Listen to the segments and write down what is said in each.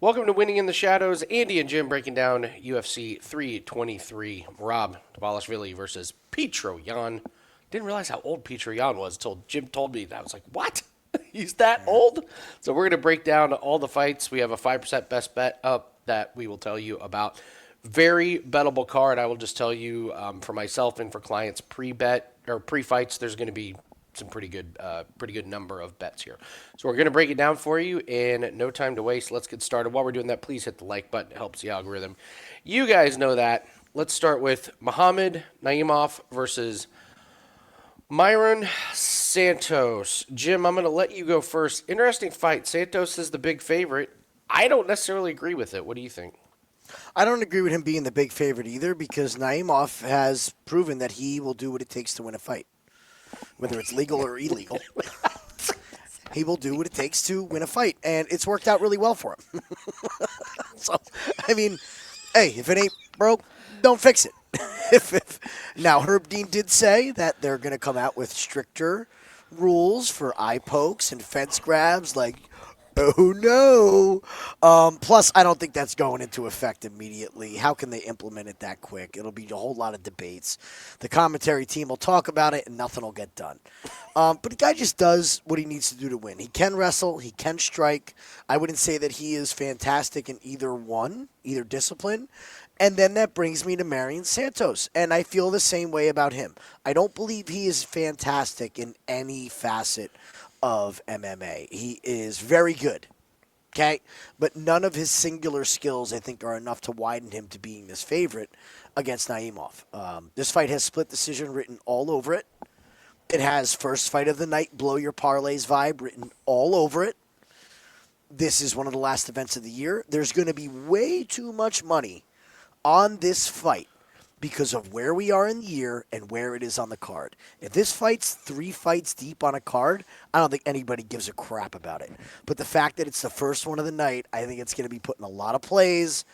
Welcome to Winning in the Shadows. Andy and Jim breaking down UFC 323. Merab Dvalishvili versus Petr Yan. Didn't realize how old Petr Yan was until Jim told me that. I was like, what? He's that old? So we're going to break down all the fights. We have a 5% best bet up that we will tell you about. Very bettable card. I will just tell you for myself and for clients pre-bet or pre-fights, there's going to be some pretty good number of bets here. So we're going to break it down for you in no time to waste. Let's get started. While we're doing that, please hit the like button. It helps the algorithm. You guys know that. Let's start with Muhammad Naimov versus Myron Santos. Jim, I'm going to let you go first. Interesting fight. Santos is the big favorite. I don't necessarily agree with it. What do you think? I don't agree with him being the big favorite either because Naimov has proven that he will do what it takes to win a fight. Whether it's legal or illegal, he will do what it takes to win a fight. And it's worked out really well for him. So, I mean, hey, if it ain't broke, don't fix it. Now, Herb Dean did say that they're going to come out with stricter rules for eye pokes and fence grabs, like, oh no. Plus, I don't think that's going into effect immediately. How can they implement it that quick? It'll be a whole lot of debates. The commentary team will talk about it and nothing will get done. But the guy just does what he needs to do to win. He can wrestle. He can strike. I wouldn't say that he is fantastic in either discipline. And then that brings me to Marion Santos. And I feel the same way about him. I don't believe he is fantastic in any facet of MMA. He is very good, okay? But none of his singular skills, I think, are enough to widen him to being this favorite against Naimov. This fight has split decision written all over it. It has first fight of the night, blow your parlays vibe written all over it. This is one of the last events of the year. There's going to be way too much money on this fight because of where we are in the year and where it is on the card. If this fight's 3 fights deep on a card, I don't think anybody gives a crap about it. But the fact that it's the first one of the night, I think it's going to be putting a lot of plays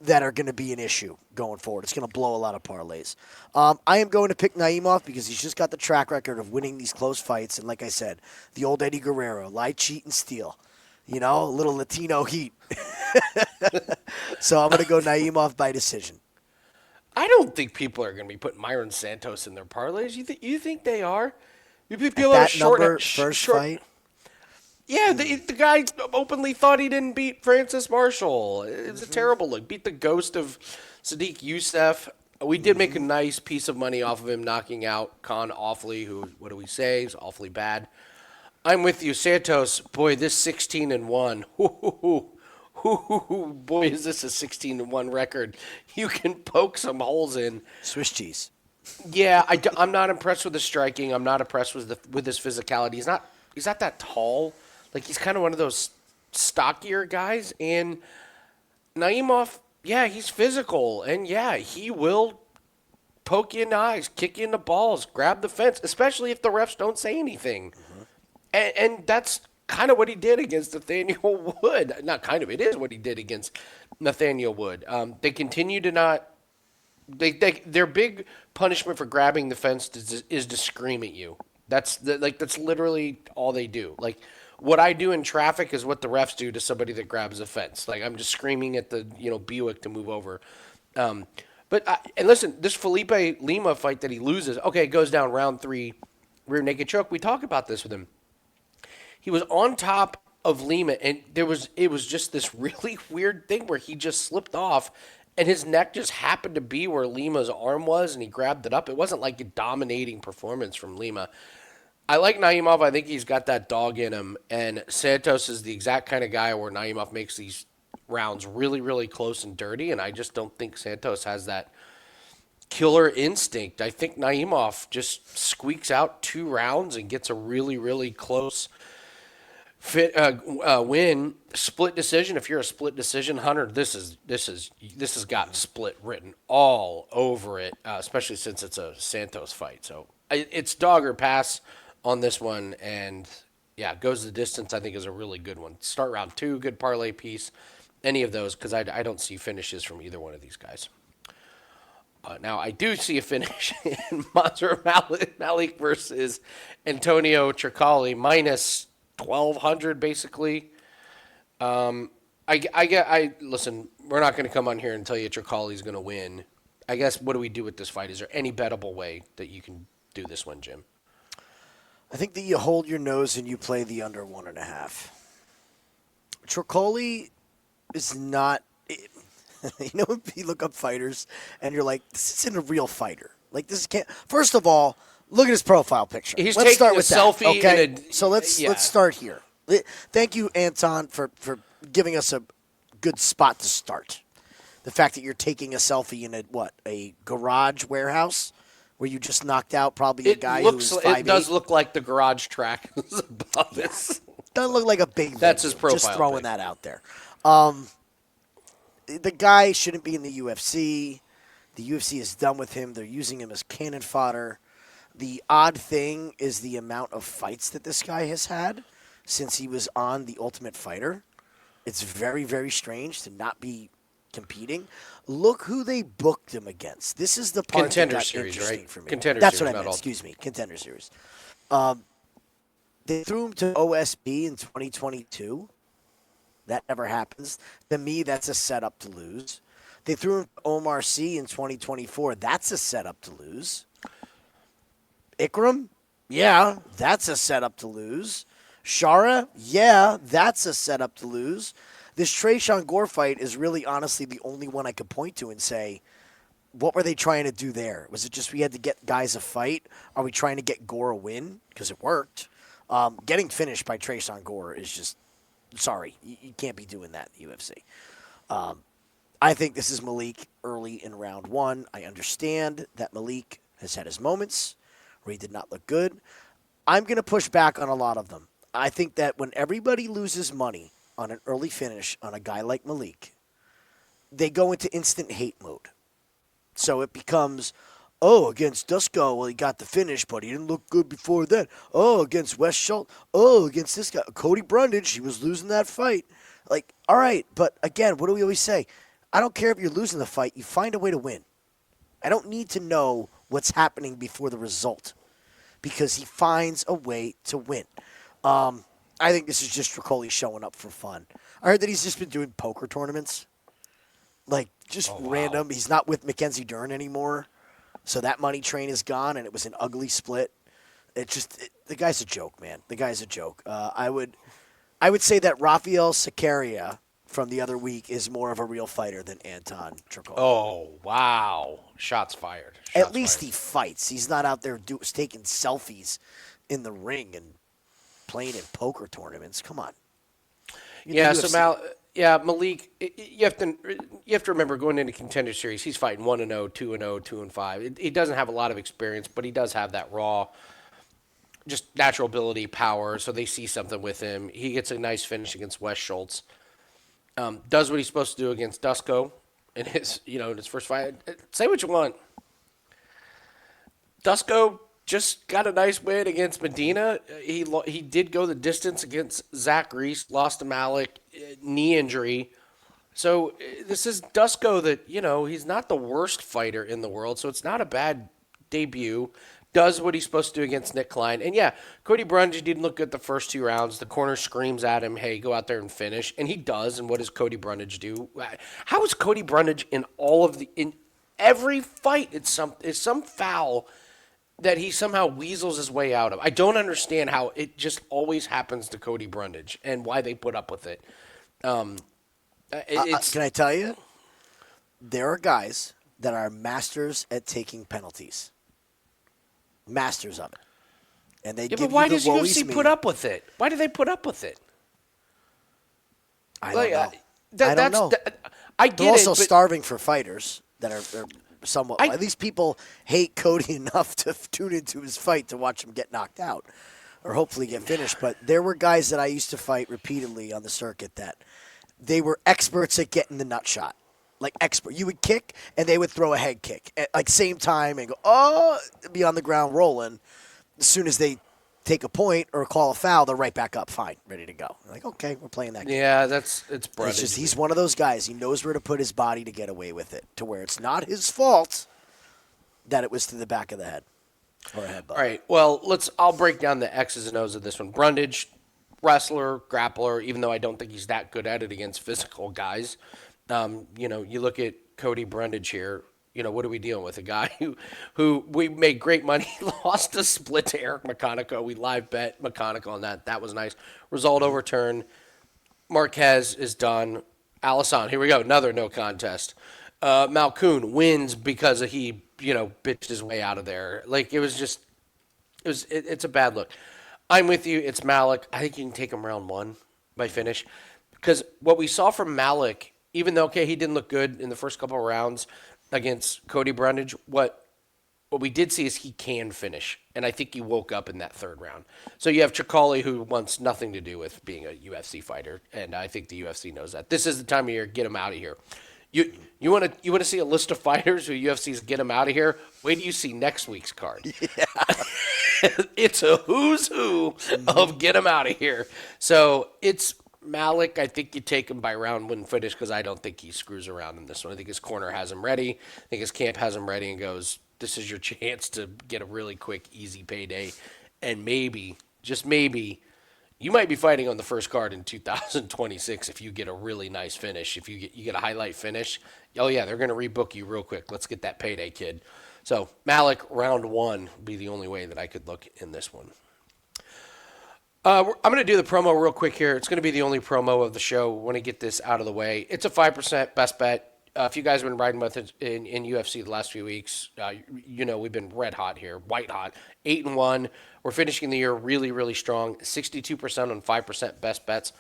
that are going to be an issue going forward. It's going to blow a lot of parlays. I am going to pick Naimov because he's just got the track record of winning these close fights. And like I said, the old Eddie Guerrero, lie, cheat, and steal. You know, a little Latino heat. So I'm going to go Naimov by decision. I don't think people are going to be putting Myron Santos in their parlays. You think they are? You think people that short number, first fight? Yeah, the guy openly thought he didn't beat Francis Marshall. It's a terrible look. Beat the ghost of Sadiq Youssef. We did make a nice piece of money off of him knocking out Khan Awfully, who, what do we say, is awfully bad. I'm with you, Santos. Boy, this 16-1. Boy, is this a 16-1 record. You can poke some holes in. Swiss cheese. Yeah, I'm not impressed with the striking. I'm not impressed with his physicality. He's not that tall. Like, he's kind of one of those stockier guys. And Naimov, yeah, he's physical. And, yeah, he will poke you in the eyes, kick you in the balls, grab the fence, especially if the refs don't say anything. Mm-hmm. And that's kind of what he did against Nathaniel Wood. Not kind of. It is what he did against Nathaniel Wood. They continue to not – their big punishment for grabbing the fence is to scream at you. That's literally all they do. Like, what I do in traffic is what the refs do to somebody that grabs a fence. Like, I'm just screaming at the Buick to move over. And listen, this Felipe Lima fight that he loses, okay, it goes down round 3, rear naked choke. We talk about this with him. He was on top of Lima, and it was just this really weird thing where he just slipped off, and his neck just happened to be where Lima's arm was, and he grabbed it up. It wasn't like a dominating performance from Lima. I like Naimov. I think he's got that dog in him, and Santos is the exact kind of guy where Naimov makes these rounds really, really close and dirty, and I just don't think Santos has that killer instinct. I think Naimov just squeaks out 2 rounds and gets a really, really close win, split decision. If you're a split decision hunter, this has got split written all over it, especially since it's a Santos fight. So it's dog or pass on this one, and yeah, goes the distance. I think is a really good one. Start round 2, good parlay piece, any of those, because I don't see finishes from either one of these guys. Now, I do see a finish in Mazur Malik versus Antonio Trocoli, minus 1,200 basically. Listen, we're not going to come on here and tell you Trocoli's going to win. I guess, what do we do with this fight? Is there any bettable way that you can do this one, Jim? I think that you hold your nose and you play the under 1.5. Trocoli is not. You know, when you look up fighters and you're like, this isn't a real fighter. Like, this can't. First of all, look at his profile picture. He's let's taking start a with selfie. That, okay? In a, so let's start here. Thank you, Anton, for giving us a good spot to start. The fact that you're taking a selfie in a garage warehouse where you just knocked out probably a guy who's 5'8". It does look like the garage track is above this. Doesn't look like a big. That's his profile. Just throwing pic. that out there. The guy shouldn't be in the UFC. The UFC is done with him. They're using him as cannon fodder. The odd thing is the amount of fights that this guy has had since he was on The Ultimate Fighter. It's very, very strange to not be competing. Look who they booked him against. This is the part Contender that got series, interesting right? for me. Contender That's series, what I meant. not Excuse me. Contender series. They threw him to OSP in 2022. That never happens. To me, that's a setup to lose. They threw him to Omar C in 2024. That's a setup to lose. Ikram? Yeah, that's a setup to lose. Shara? Yeah, that's a setup to lose. This Tresean Gore fight is really, honestly, the only one I could point to and say, what were they trying to do there? Was it just we had to get guys a fight? Are we trying to get Gore a win? Because it worked. Getting finished by Tresean Gore is just, sorry, you can't be doing that in the UFC. I think this is Malik early in round one. I understand that Malik has had his moments where he did not look good. I'm going to push back on a lot of them. I think that when everybody loses money on an early finish on a guy like Malik, they go into instant hate mode. So it becomes, oh, against Dusko, well, he got the finish, but he didn't look good before then. Oh, against West Schultz. Oh, against this guy. Cody Brundage, he was losing that fight. Like, all right, but again, what do we always say? I don't care if you're losing the fight. You find a way to win. I don't need to know what's happening before the result because he finds a way to win. I think this is just Trocoli showing up for fun. I heard that he's just been doing poker tournaments. Like, just random. He's not with Mackenzie Dern anymore. So that money train is gone, and it was an ugly split. The guy's a joke, man. The guy's a joke. I would say that Rafael Sakaria from the other week is more of a real fighter than Anton Trocoli. Oh, wow. Shots fired. At least he fights. He's not out there taking selfies in the ring and playing in poker tournaments. Come on. Malik, you have to remember going into Contender Series, he's fighting 1-0, 2-0, 2-5. He doesn't have a lot of experience, but he does have that raw, just natural ability, power. So they see something with him. He gets a nice finish against West Schultz. Does what he's supposed to do against Dusko in his first fight. Say what you want. Dusko just got a nice win against Medina. He did go the distance against Zach Reese, lost to Malik, knee injury. So this is Dusko that, he's not the worst fighter in the world, so it's not a bad debut. Does what he's supposed to do against Nick Klein. And yeah, Cody Brundage didn't look good the first 2 rounds. The corner screams at him, hey, go out there and finish. And he does. And what does Cody Brundage do? How is Cody Brundage in every fight? It's some foul that he somehow weasels his way out of. I don't understand how it just always happens to Cody Brundage and why they put up with it. Can I tell you? There are guys that are masters at taking penalties. Masters of it. And they give but why you the does UFC put up with it? Why do they put up with it? I don't know. I don't know. I get They're also it, but starving for fighters that are somewhat. I- At least people hate Cody enough to tune into his fight to watch him get knocked out, or hopefully get finished. But there were guys that I used to fight repeatedly on the circuit that they were experts at getting the nut shot. Like expert. You would kick, and they would throw a head kick at like same time and go, be on the ground rolling. As soon as they take a point or call a foul, they're right back up, fine, ready to go. Like, okay, we're playing that game. yeah, it's Brundage. It's just he's one of those guys. He knows where to put his body to get away with it, to where it's not his fault that it was to the back of the head or a headbutt. All right. Well, I'll break down the X's and O's of this one. Brundage, wrestler, grappler, even though I don't think he's that good at it against physical guys. You look at Cody Brundage here. What are we dealing with? A guy who we made great money, lost a split to Eric McConico. We live bet McConico on that. That was nice. Result overturned. Marquez is done. Aslan, here we go. Another no contest. Malkoun wins because he, bitched his way out of there. Like, it's a bad look. I'm with you. It's Malik. I think you can take him round one by finish. Because what we saw from Malik, even though, he didn't look good in the first couple of rounds against Cody Brundage, what we did see is he can finish. And I think he woke up in that third round. So you have Trocoli, who wants nothing to do with being a UFC fighter. And I think the UFC knows that. This is the time of year. Get him out of here. You want to see a list of fighters who UFC's get them out of here? Wait till you see next week's card. Yeah. It's a who's who of get them out of here. So it's Malik. I think you take him by round one finish because I don't think he screws around in this one. I think his corner has him ready. I think his camp has him ready and goes, this is your chance to get a really quick, easy payday. And maybe, just maybe, you might be fighting on the first card in 2026 if you get a really nice finish. If you get a highlight finish, oh yeah, they're going to rebook you real quick. Let's get that payday, kid. So Malik, round one, would be the only way that I could look in this one. I'm going to do the promo real quick here. It's going to be the only promo of the show. I want to get this out of the way. It's a 5% best bet. If you guys have been riding with it in UFC the last few weeks, we've been red hot here, white hot, 8-1. We're finishing the year really, really strong, 62% on 5% best bets,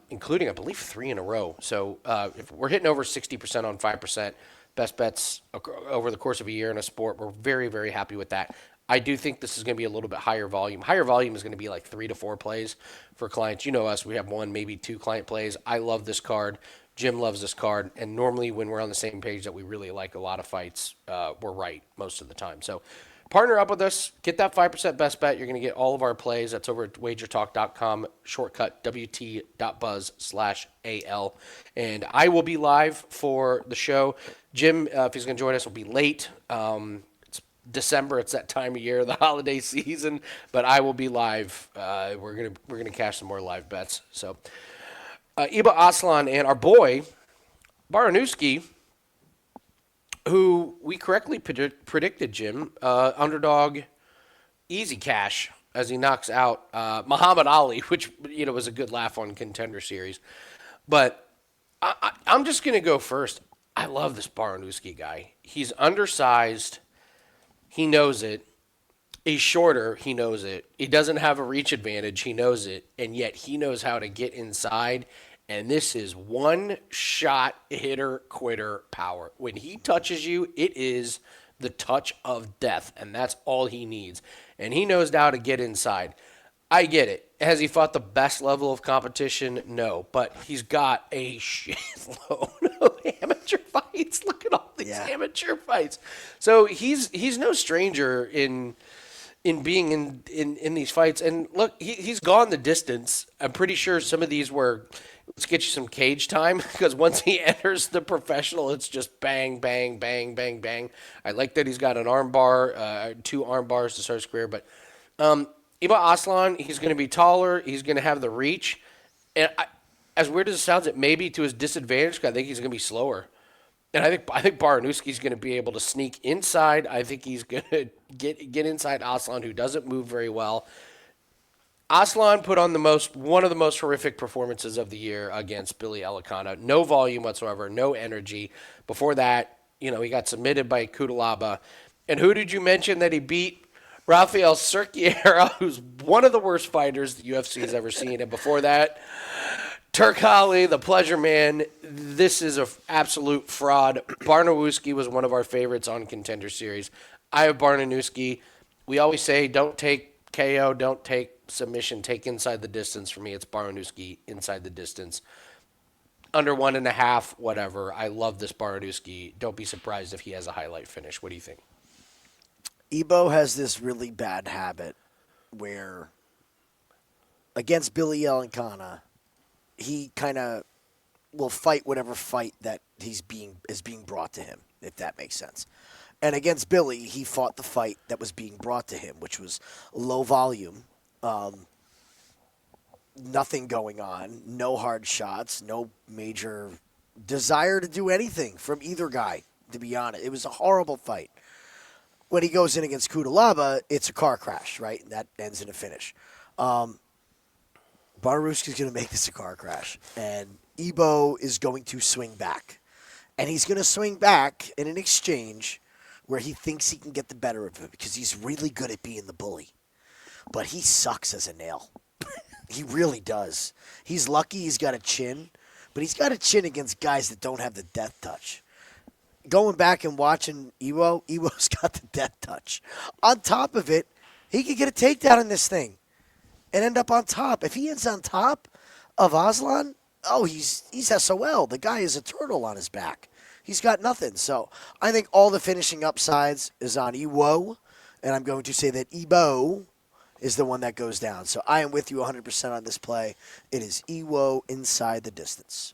including, I believe, 3 in a row. So if we're hitting over 60% on 5% best bets over the course of a year in a sport, we're very, very happy with that. I do think this is going to be a little bit higher volume. Higher volume is going to be like 3 to 4 plays for clients. You know us, we have 1, maybe 2 client plays. I love this card. Jim loves this card, and normally when we're on the same page that we really like a lot of fights, we're right most of the time. So partner up with us. Get that 5% best bet. You're going to get all of our plays. That's over at wagertalk.com, shortcut wt.buzz/AL. And I will be live for the show. Jim, if he's going to join us, will be late. It's December. It's that time of year, the holiday season. But I will be live. We're gonna cash some more live bets. So. Aslan and our boy, Baraniewski, who we correctly predicted, Jim, underdog, easy cash as he knocks out Muhammad Ali, which, was a good laugh on Contender Series. But I'm just going to go first. I love this Baraniewski guy. He's undersized. He knows it. He's shorter. He knows it. He doesn't have a reach advantage. He knows it. And yet he knows how to get inside. And this is one-shot hitter-quitter power. When he touches you, it is the touch of death. And that's all he needs. And he knows how to get inside. I get it. Has he fought the best level of competition? No. But he's got a shitload of amateur fights. Look at all these amateur fights. So he's no stranger in being in these fights. And look, he's gone the distance. I'm pretty sure some of these were, let's get you some cage time, because once he enters the professional, it's just bang, bang, bang, bang, bang. I like that he's got an arm bar, 2 arm bars to start his career. But Aslan, he's going to be taller. He's going to have the reach. And as weird as it sounds, it may be to his disadvantage, because I think he's going to be slower. And I think Baraniewski's going to be able to sneak inside. I think he's going to get inside Aslan, who doesn't move very well. Aslan put on one of the most horrific performances of the year against Billy Elicana. No volume whatsoever, no energy. Before that, he got submitted by Coulda. And who did you mention that he beat? Rafael Cerqueira, who's one of the worst fighters the UFC has ever seen. And before that, Trocoli, the pleasure man. This is an absolute fraud. Baraniewski was one of our favorites on Contender Series. I have Baraniewski. We always say don't take KO, don't take submission, take inside the distance. For me, it's Baraniewski inside the distance. Under 1.5, whatever. I love this Baraniewski. Don't be surprised if he has a highlight finish. What do you think? Ebo has this really bad habit where against Billy Elicana, he kind of will fight whatever fight that is being brought to him, if that makes sense. And against Billy, he fought the fight that was being brought to him, which was low volume. nothing going on, no hard shots, no major desire to do anything from either guy, to be honest. It was a horrible fight. When he goes in against Coulda, it's a car crash, right? And that ends in a finish. Baraniewski's going to make this a car crash. And Ebo is going to swing back. And he's going to swing back in an exchange where he thinks he can get the better of him because he's really good at being the bully. But he sucks as a nail. He really does. He's lucky he's got a chin, but he's got a chin against guys that don't have the death touch. Going back and watching Ewo's got the death touch. On top of it, he could get a takedown in this thing and end up on top. If he ends on top of Aslan, he's SOL. The guy is a turtle on his back. He's got nothing. So I think all the finishing upsides is on Ewo, and I'm going to say that Ebo is the one that goes down. So I am with you 100% on this play. It is Ewo inside the distance.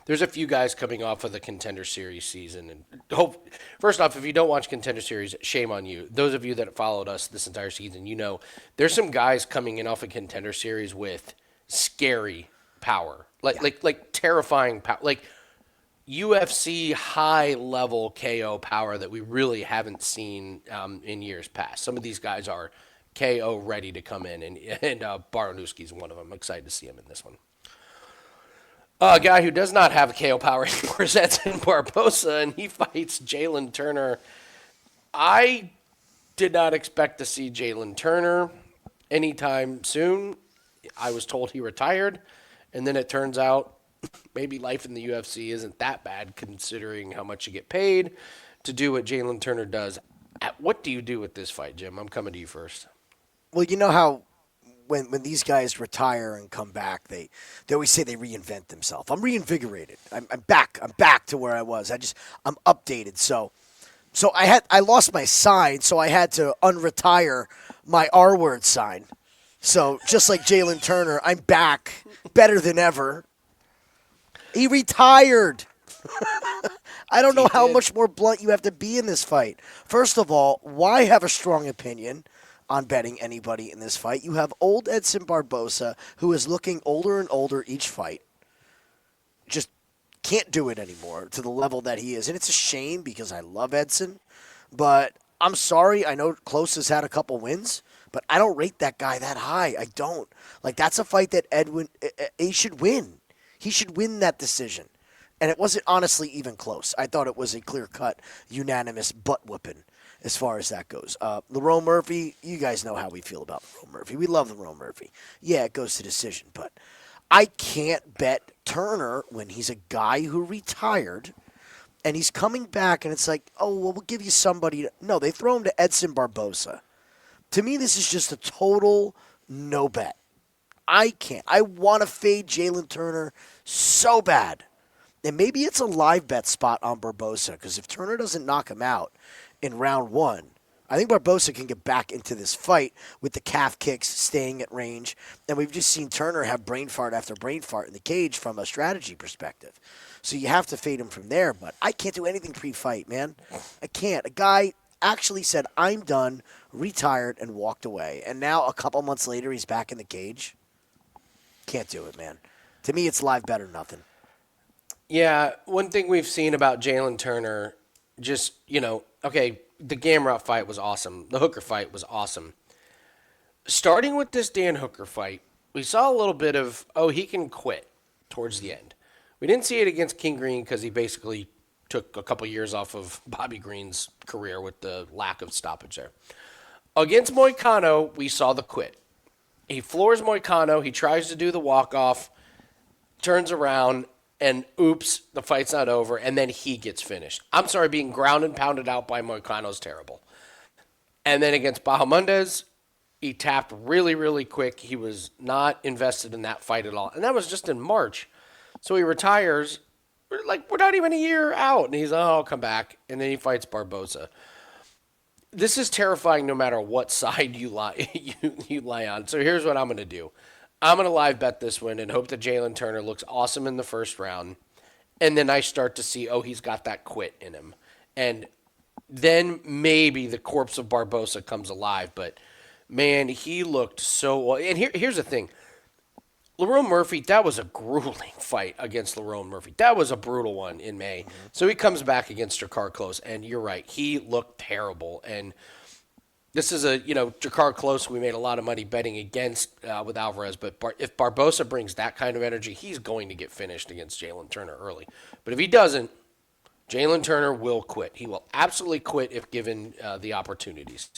There's a few guys coming off of the Contender Series season. And first off, if you don't watch Contender Series, shame on you. Those of you that followed us this entire season, you know there's some guys coming in off of Contender Series with scary power. Like terrifying power. Like UFC high-level KO power that we really haven't seen in years past. Some of these guys are KO ready to come in, and Baraniewski's one of them. I'm excited to see him in this one. A guy who does not have a KO power anymore is Edson Barboza, and he fights Jalen Turner. I did not expect to see Jalen Turner anytime soon. I was told he retired, and then it turns out maybe life in the UFC isn't that bad considering how much you get paid to do what Jalen Turner does. What do you do with this fight, Jim? I'm coming to you first. Well, you know how when these guys retire and come back, they always say they reinvent themselves. I'm reinvigorated. I'm back. I'm back to where I was. I'm updated. So I lost my sign, so I had to unretire my R word sign. So just like Jalen Turner, I'm back, better than ever. He retired. I don't know how much more blunt you have to be in this fight. First of all, why have a strong opinion on betting anybody in this fight? You have old Edson Barboza, who is looking older and older each fight. Just can't do it anymore to the level that he is. And it's a shame because I love Edson. But I'm sorry. I know Close has had a couple wins, but I don't rate that guy that high. I don't. Like, that's a fight that he should win. He should win that decision. And it wasn't honestly even close. I thought it was a clear-cut, unanimous butt-whooping as far as that goes. Lerone Murphy, you guys know how we feel about Lerone Murphy. We love Lerone Murphy. Yeah, it goes to decision. But I can't bet Turner when he's a guy who retired and he's coming back and it's like, oh, well, we'll give you somebody. No, they throw him to Edson Barboza. To me, this is just a total no bet. I can't. I want to fade Jalen Turner so bad. And maybe it's a live bet spot on Barboza because if Turner doesn't knock him out in round one, I think Barboza can get back into this fight with the calf kicks, staying at range. And we've just seen Turner have brain fart after brain fart in the cage from a strategy perspective. So you have to fade him from there. But I can't do anything pre-fight, man. I can't. A guy actually said, I'm done, retired, and walked away. And now a couple months later, he's back in the cage. Can't do it, man. To me, it's live bet or nothing. Yeah, one thing we've seen about Jalen Turner, just, okay, the Gamrot fight was awesome. The Hooker fight was awesome. Starting with this Dan Hooker fight, we saw a little bit of, he can quit towards the end. We didn't see it against King Green because he basically took a couple years off of Bobby Green's career with the lack of stoppage there. Against Moicano, we saw the quit. He floors Moicano. He tries to do the walk-off, turns around, and oops, the fight's not over, and then he gets finished. I'm sorry, being ground and pounded out by Moicano is terrible. And then against Bahamondes, he tapped really, really quick. He was not invested in that fight at all. And that was just in March. So he retires. We're not even a year out. And he's, I'll come back. And then he fights Barboza. This is terrifying no matter what side you lie you lie on. So here's what I'm going to do. I'm going to live bet this one and hope that Jalen Turner looks awesome in the first round. And then I start to see, he's got that quit in him. And then maybe the corpse of Barboza comes alive. But, man, he looked so well. And here's the thing. Lerone Murphy, that was a grueling fight against Lerone Murphy. That was a brutal one in May. So he comes back against Jakar Close, and you're right. He looked terrible. And this is Jakar Close, we made a lot of money betting against with Alvarez. But if Barboza brings that kind of energy, he's going to get finished against Jalen Turner early. But if he doesn't, Jalen Turner will quit. He will absolutely quit if given the opportunities.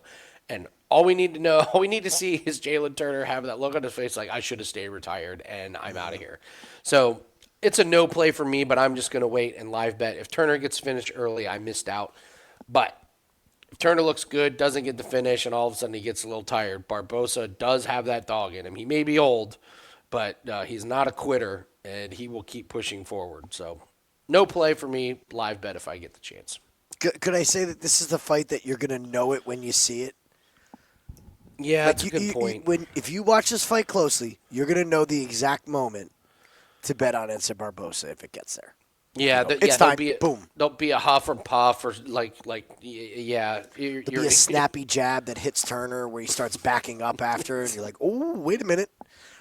And all we need to see is Jalen Turner have that look on his face like, I should have stayed retired and I'm out of here. So it's a no play for me, but I'm just going to wait and live bet. If Turner gets finished early, I missed out. But if Turner looks good, doesn't get the finish, and all of a sudden he gets a little tired, Barboza does have that dog in him. He may be old, but he's not a quitter, and he will keep pushing forward. So no play for me, live bet if I get the chance. Could I say that this is the fight that you're going to know it when you see it? Yeah, that's a good point. If you watch this fight closely, you're going to know the exact moment to bet on Edson Barboza if it gets there. Yeah, it's time. Boom. There'll be a huff or puff or There'll be a snappy jab that hits Turner where he starts backing up after, and you're like, oh, wait a minute.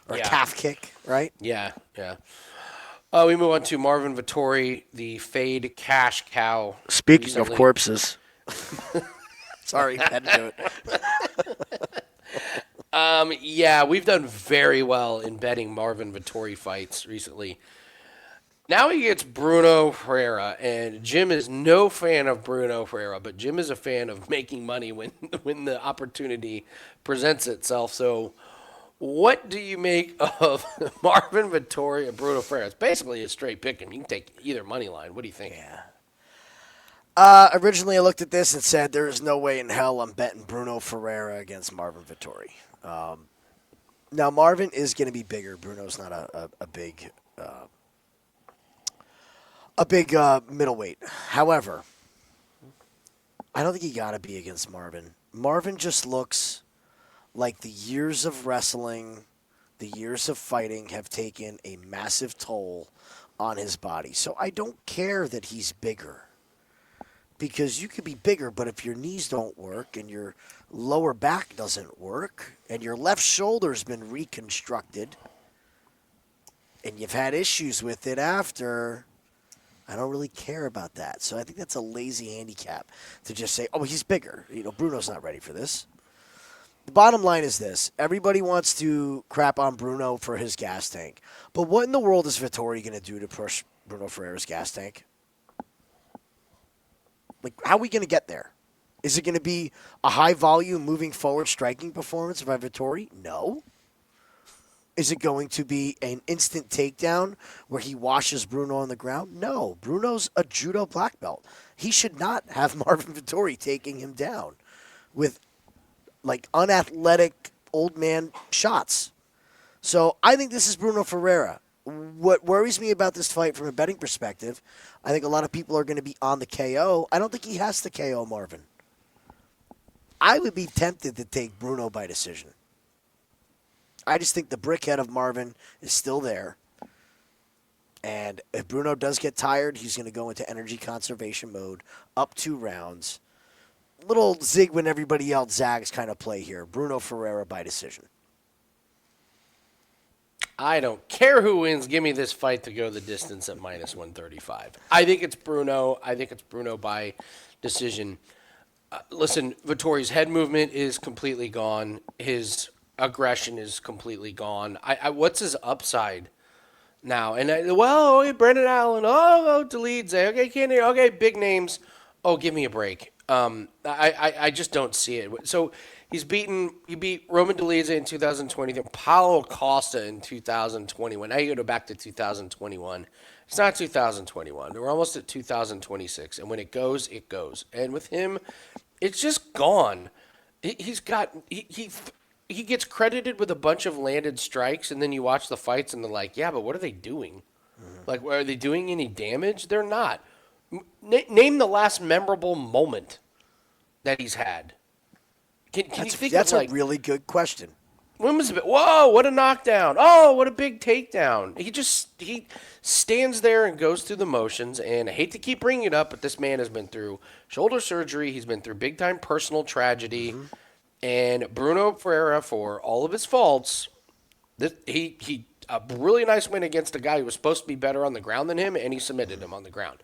Or a calf kick, right? Yeah. We move on to Marvin Vettori, the fade cash cow. Speaking of corpses. Sorry, had to do it. We've done very well in betting Marvin Vettori fights recently. Now he gets Bruno Ferreira, and Jim is no fan of Bruno Ferreira, but Jim is a fan of making money when the opportunity presents itself. So what do you make of Marvin Vettori and Bruno Ferreira? It's basically a straight pick 'em. You can take either money line. What do you think? Originally, I looked at this and said, there is no way in hell I'm betting Bruno Ferreira against Marvin Vettori. Now, Marvin is going to be bigger. Bruno's not a big middleweight. However, I don't think you got to be against Marvin. Marvin just looks like the years of wrestling, the years of fighting have taken a massive toll on his body. So I don't care that he's bigger. Because you could be bigger, but if your knees don't work and your lower back doesn't work and your left shoulder's been reconstructed and you've had issues with it after, I don't really care about that. So I think that's a lazy handicap to just say, oh, he's bigger. Bruno's not ready for this. The bottom line is this. Everybody wants to crap on Bruno for his gas tank. But what in the world is Vettori going to do to push Bruno Ferreira's gas tank? Like, how are we going to get there? Is it going to be a high-volume, moving-forward striking performance by Vettori? No. Is it going to be an instant takedown where he washes Bruno on the ground? No. Bruno's a judo black belt. He should not have Marvin Vettori taking him down with, unathletic old man shots. So I think this is Bruno Ferreira. What worries me about this fight from a betting perspective, I think a lot of people are going to be on the KO. I don't think he has to KO Marvin. I would be tempted to take Bruno by decision. I just think the brickhead of Marvin is still there. And if Bruno does get tired, he's going to go into energy conservation mode, up 2 rounds. Little zig when everybody else zags kind of play here. Bruno Ferreira by decision. I don't care who wins. Give me this fight to go the distance at minus 135. I think it's Bruno. I think it's Bruno by decision. Listen, Vettori's head movement is completely gone. His aggression is completely gone. What's his upside now? And Brendan Allen. Delete. Okay, Kenny. Okay, big names. Oh, give me a break. I just don't see it. So he beat Roman Dolidze in 2020, Paulo Costa in 2021. Now you go back to 2021. It's not 2021. We're almost at 2026. And when it goes, it goes. And with him, it's just gone. He gets credited with a bunch of landed strikes, and then you watch the fights, and they're like, yeah, but what are they doing? Mm-hmm. Are they doing any damage? They're not. Name the last memorable moment that he's had. Can you think that's a really good question. When was it? Whoa, what a knockdown. Oh, what a big takedown. He stands there and goes through the motions, and I hate to keep bringing it up, but this man has been through shoulder surgery. He's been through big-time personal tragedy. Mm-hmm. And Bruno Ferreira, for all of his faults, a really nice win against a guy who was supposed to be better on the ground than him, and he submitted him on the ground.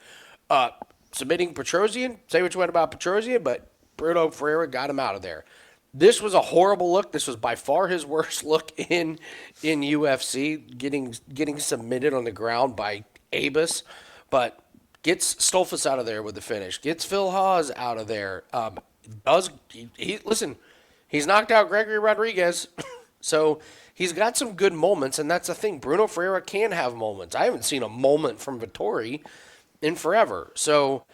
Submitting Petrosian, say what you want about Petrosian, but Bruno Ferreira got him out of there. This was a horrible look. This was by far his worst look in UFC, getting submitted on the ground by Abus, but gets Stolfus out of there with the finish. Gets Phil Hawes out of there. Listen, he's knocked out Gregory Rodriguez, so he's got some good moments, and that's the thing. Bruno Ferreira can have moments. I haven't seen a moment from Vetorri in forever. So,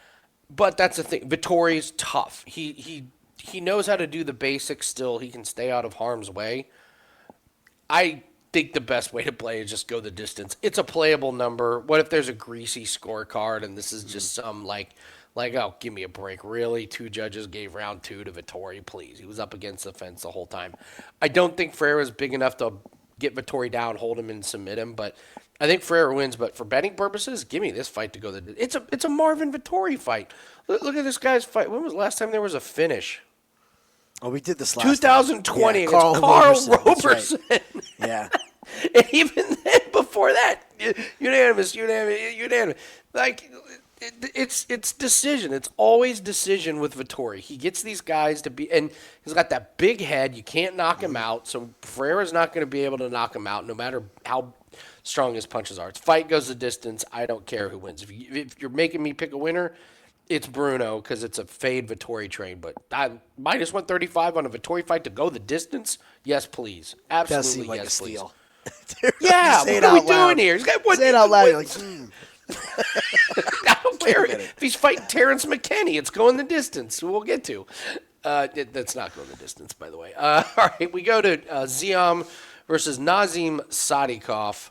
but that's the thing. Vettori's tough. He knows how to do the basics still. He can stay out of harm's way. I think the best way to play is just go the distance. It's a playable number. What if there's a greasy scorecard and this is just some like, oh, give me a break. Really? 2 judges gave round 2 to Vettori, please. He was up against the fence the whole time. I don't think Ferreira's big enough to get Vettori down, hold him, and submit him, but I think Ferreira wins. But for betting purposes, give me this fight to go the. It's a Marvin Vettori fight. Look at this guy's fight. When was the last time there was a finish? Oh, we did this last 2020 time. against Carl Roberson. Right. Yeah. And even then, before that, unanimous. Like, it's decision. It's always decision with Vettori. He gets these guys to be, and he's got that big head. You can't knock him out. So Ferreira's not going to be able to knock him out, no matter how strong his punches are. It's fight goes the distance. I don't care who wins. If you're making me pick a winner, it's Bruno because it's a fade Vettori train. But minus 135 on a Vettori fight to go the distance? Yes, please. Absolutely, Does seem like yes, a please. steal. Yeah, what are we doing here? Say it out loud. You're like, I don't care if he's fighting Terrence McKinney. It's going the distance. We'll get to. That's not going the distance, by the way. All right, we go to Ziam versus Nazim Sadykhov.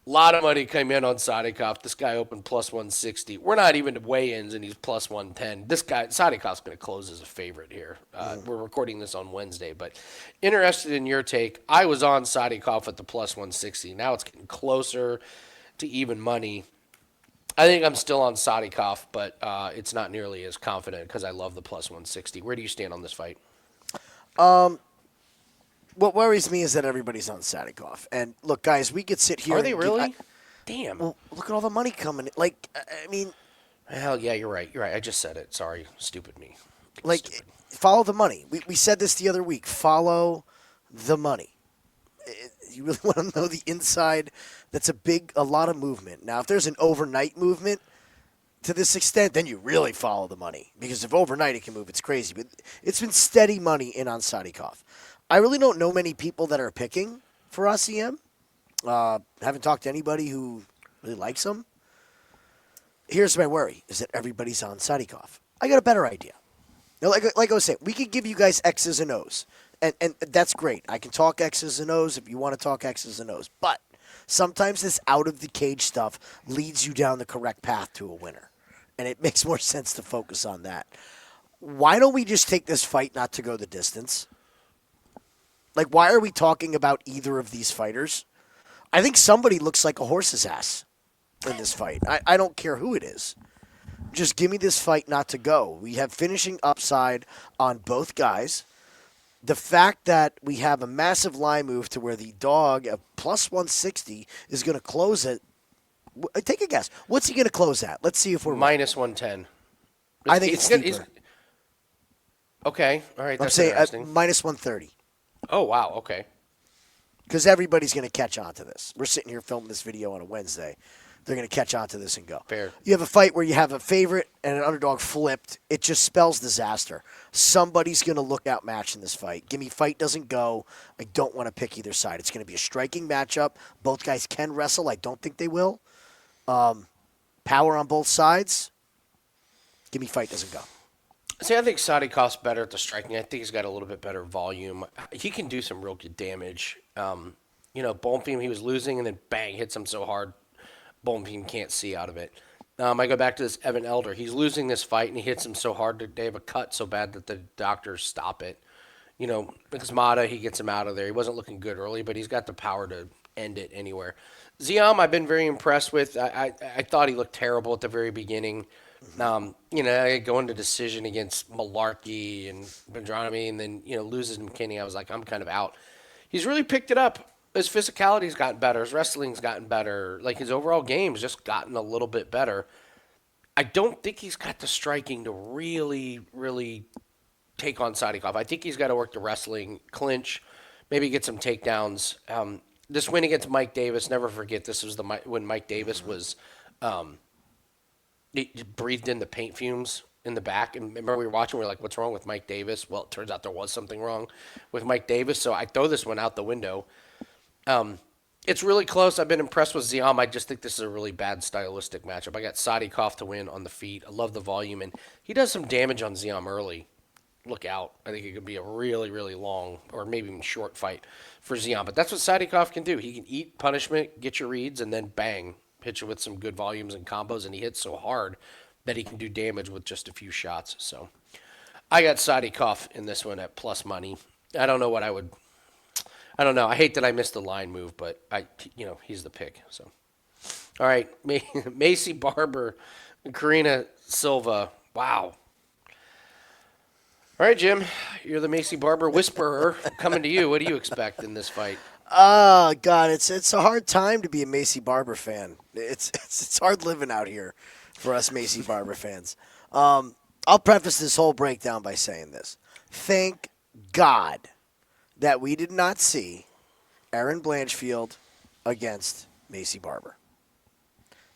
A lot of money came in on Sadykhov. This guy opened plus 160. We're not even to weigh-ins, and he's plus 110. This guy, Sadykhov's going to close as a favorite here. We're recording this on Wednesday, but interested in your take. I was on Sadykhov at the plus 160. Now it's getting closer to even money. I think I'm still on Sadykhov, but it's not nearly as confident because I love the plus 160. Where do you stand on this fight? What worries me is that everybody's on Sadykhov. And look, guys, we could sit here. Are they really? Damn. Well, look at all the money coming. Like, I mean. Hell yeah, you're right. You're right. I just said it. Sorry, stupid me. Like, follow the money. We said this the other week. Follow the money. You really want to know the inside. That's a lot of movement. Now, if there's an overnight movement to this extent, then you really follow the money. Because if overnight it can move, it's crazy. But it's been steady money in on Sadykhov. I really don't know many people that are picking for ACM. Haven't talked to anybody who really likes him. Here's my worry, is that everybody's on Sadykhov. I got a better idea. Now, like I was saying, we could give you guys X's and O's. And that's great. I can talk X's and O's if you want to talk X's and O's. But sometimes this out-of-the-cage stuff leads you down the correct path to a winner. And it makes more sense to focus on that. Why don't we just take this fight not to go the distance? Like, why are we talking about either of these fighters? I think somebody looks like a horse's ass in this fight. I don't care who it is. Just give me this fight not to go. We have finishing upside on both guys. The fact that we have a massive line move to where the dog at plus 160 is going to close it. Take a guess. What's he going to close at? Let's see if we're minus 110. I think it's steeper. Okay. All right. I'm That's saying at interesting. minus 130. Oh, wow. Okay. Because everybody's going to catch on to this. We're sitting here filming this video on a Wednesday. They're going to catch on to this and go. Fair. You have a fight where you have a favorite and an underdog flipped. It just spells disaster. Somebody's going to look outmatched in this fight. Give me fight doesn't go. I don't want to pick either side. It's going to be a striking matchup. Both guys can wrestle. I don't think they will. Power on both sides. Give me fight doesn't go. See, I think Sadykhov's better at the striking. I think he's got a little bit better volume. He can do some real good damage. Bonfim, he was losing, and then bang, hits him so hard, Bonfim can't see out of it. I go back to this Evan Elder. He's losing this fight, and he hits him so hard that they have a cut so bad that the doctors stop it. Mata, he gets him out of there. He wasn't looking good early, but he's got the power to end it anywhere. Ziam, I've been very impressed with. I thought he looked terrible at the very beginning. Going to decision against Malarkey and Bendrami, and then, loses to McKinney. I was like, I'm kind of out. He's really picked it up his physicality's gotten better. His wrestling's gotten better. Like, his overall game's just gotten a little bit better. I don't think he's got the striking to really, really take on Sadykhov. I think he's got to work the wrestling, clinch, maybe get some takedowns. This win against Mike Davis, never forget, this was when Mike Davis was he breathed in the paint fumes in the back. And remember, we were watching, we were like, what's wrong with Mike Davis? Well, it turns out there was something wrong with Mike Davis, so I throw this one out the window. It's really close. I've been impressed with Ziam. I just think this is a really bad stylistic matchup. I got Sadykhov to win on the feet. I love the volume, and he does some damage on Ziam early. Look out. I think it could be a really, really long or maybe even short fight for Ziam. But that's what Sadykhov can do. He can eat punishment, get your reads, and then bang, hit you with some good volumes and combos, and he hits so hard that he can do damage with just a few shots. So I got Sadykhov in this one at plus money. I don't know what I would... I don't know. I hate that I missed the line move, but he's the pick. So, all right, Macy Barber, Karina Silva. Wow. All right, Jim, you're the Macy Barber whisperer. Coming to you. What do you expect in this fight? Oh God, it's a hard time to be a Macy Barber fan. It's hard living out here for us Macy Barber fans. I'll preface this whole breakdown by saying this: thank God that we did not see Erin Blanchfield against Macy Barber.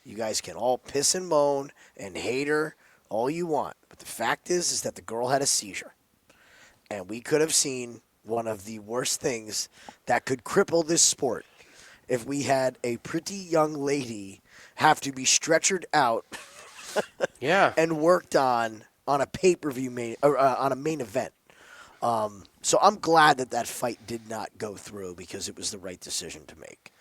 You guys can all piss and moan and hate her all you want, but the fact is that the girl had a seizure. And we could have seen one of the worst things that could cripple this sport if we had a pretty young lady have to be stretchered out and worked on a pay-per-view on a main event. So I'm glad that fight did not go through because it was the right decision to make.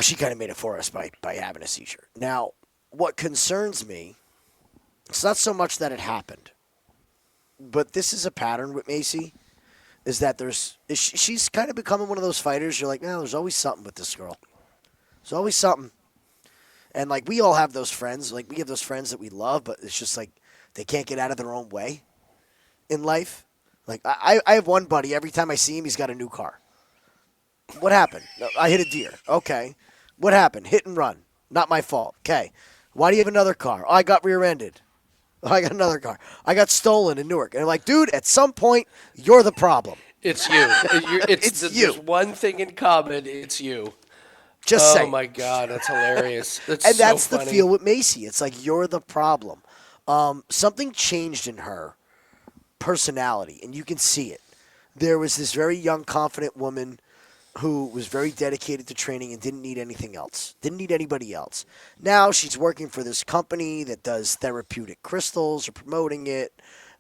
She kind of made it for us by having a seizure. Now, what concerns me, it's not so much that it happened, but this is a pattern with Macy, is that she's kind of becoming one of those fighters. You're like, no, there's always something with this girl. There's always something. And, like, we all have those friends. Like, we have those friends that we love, but it's just like they can't get out of their own way in life. Like, I have one buddy, every time I see him, he's got a new car. What happened? I hit a deer. Okay. What happened? Hit and run. Not my fault. Okay. Why do you have another car? Oh, I got rear-ended. Oh, I got another car. I got stolen in Newark. And I'm like, dude, at some point, you're the problem. It's you. It's you. There's one thing in common. It's you. Just saying. Oh, my God. That's hilarious. That's the feel with Macy. It's like, you're the problem. Something changed in her personality, and you can see it. There was this very young, confident woman who was very dedicated to training and didn't need anything else, didn't need anybody else. Now she's working for this company that does therapeutic crystals or promoting it.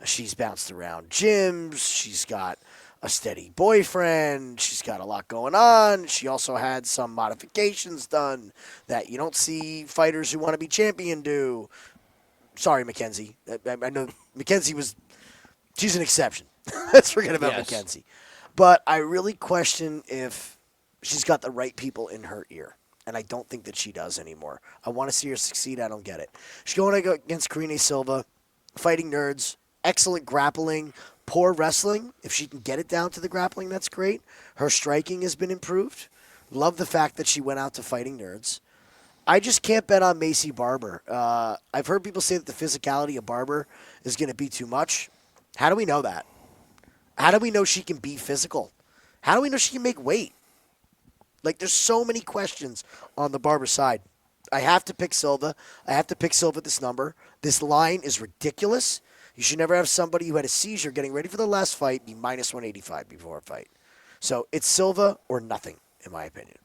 She's bounced around gyms. She's got a steady boyfriend. She's got a lot going on. She also had some modifications done that you don't see fighters who want to be champion do. Sorry, Mackenzie. I know Mackenzie she's an exception. Let's forget about Mackenzie. But I really question if she's got the right people in her ear. And I don't think that she does anymore. I want to see her succeed. I don't get it. She's going against Karina Silva, fighting nerds, excellent grappling, poor wrestling. If she can get it down to the grappling, that's great. Her striking has been improved. Love the fact that she went out to fighting nerds. I just can't bet on Macy Barber. I've heard people say that the physicality of Barber is going to be too much. How do we know that? How do we know she can be physical? How do we know she can make weight? Like, there's so many questions on the Barber side. I have to pick Silva. I have to pick Silva at this number. This line is ridiculous. You should never have somebody who had a seizure getting ready for the last fight be minus 185 before a fight. So it's Silva or nothing, in my opinion.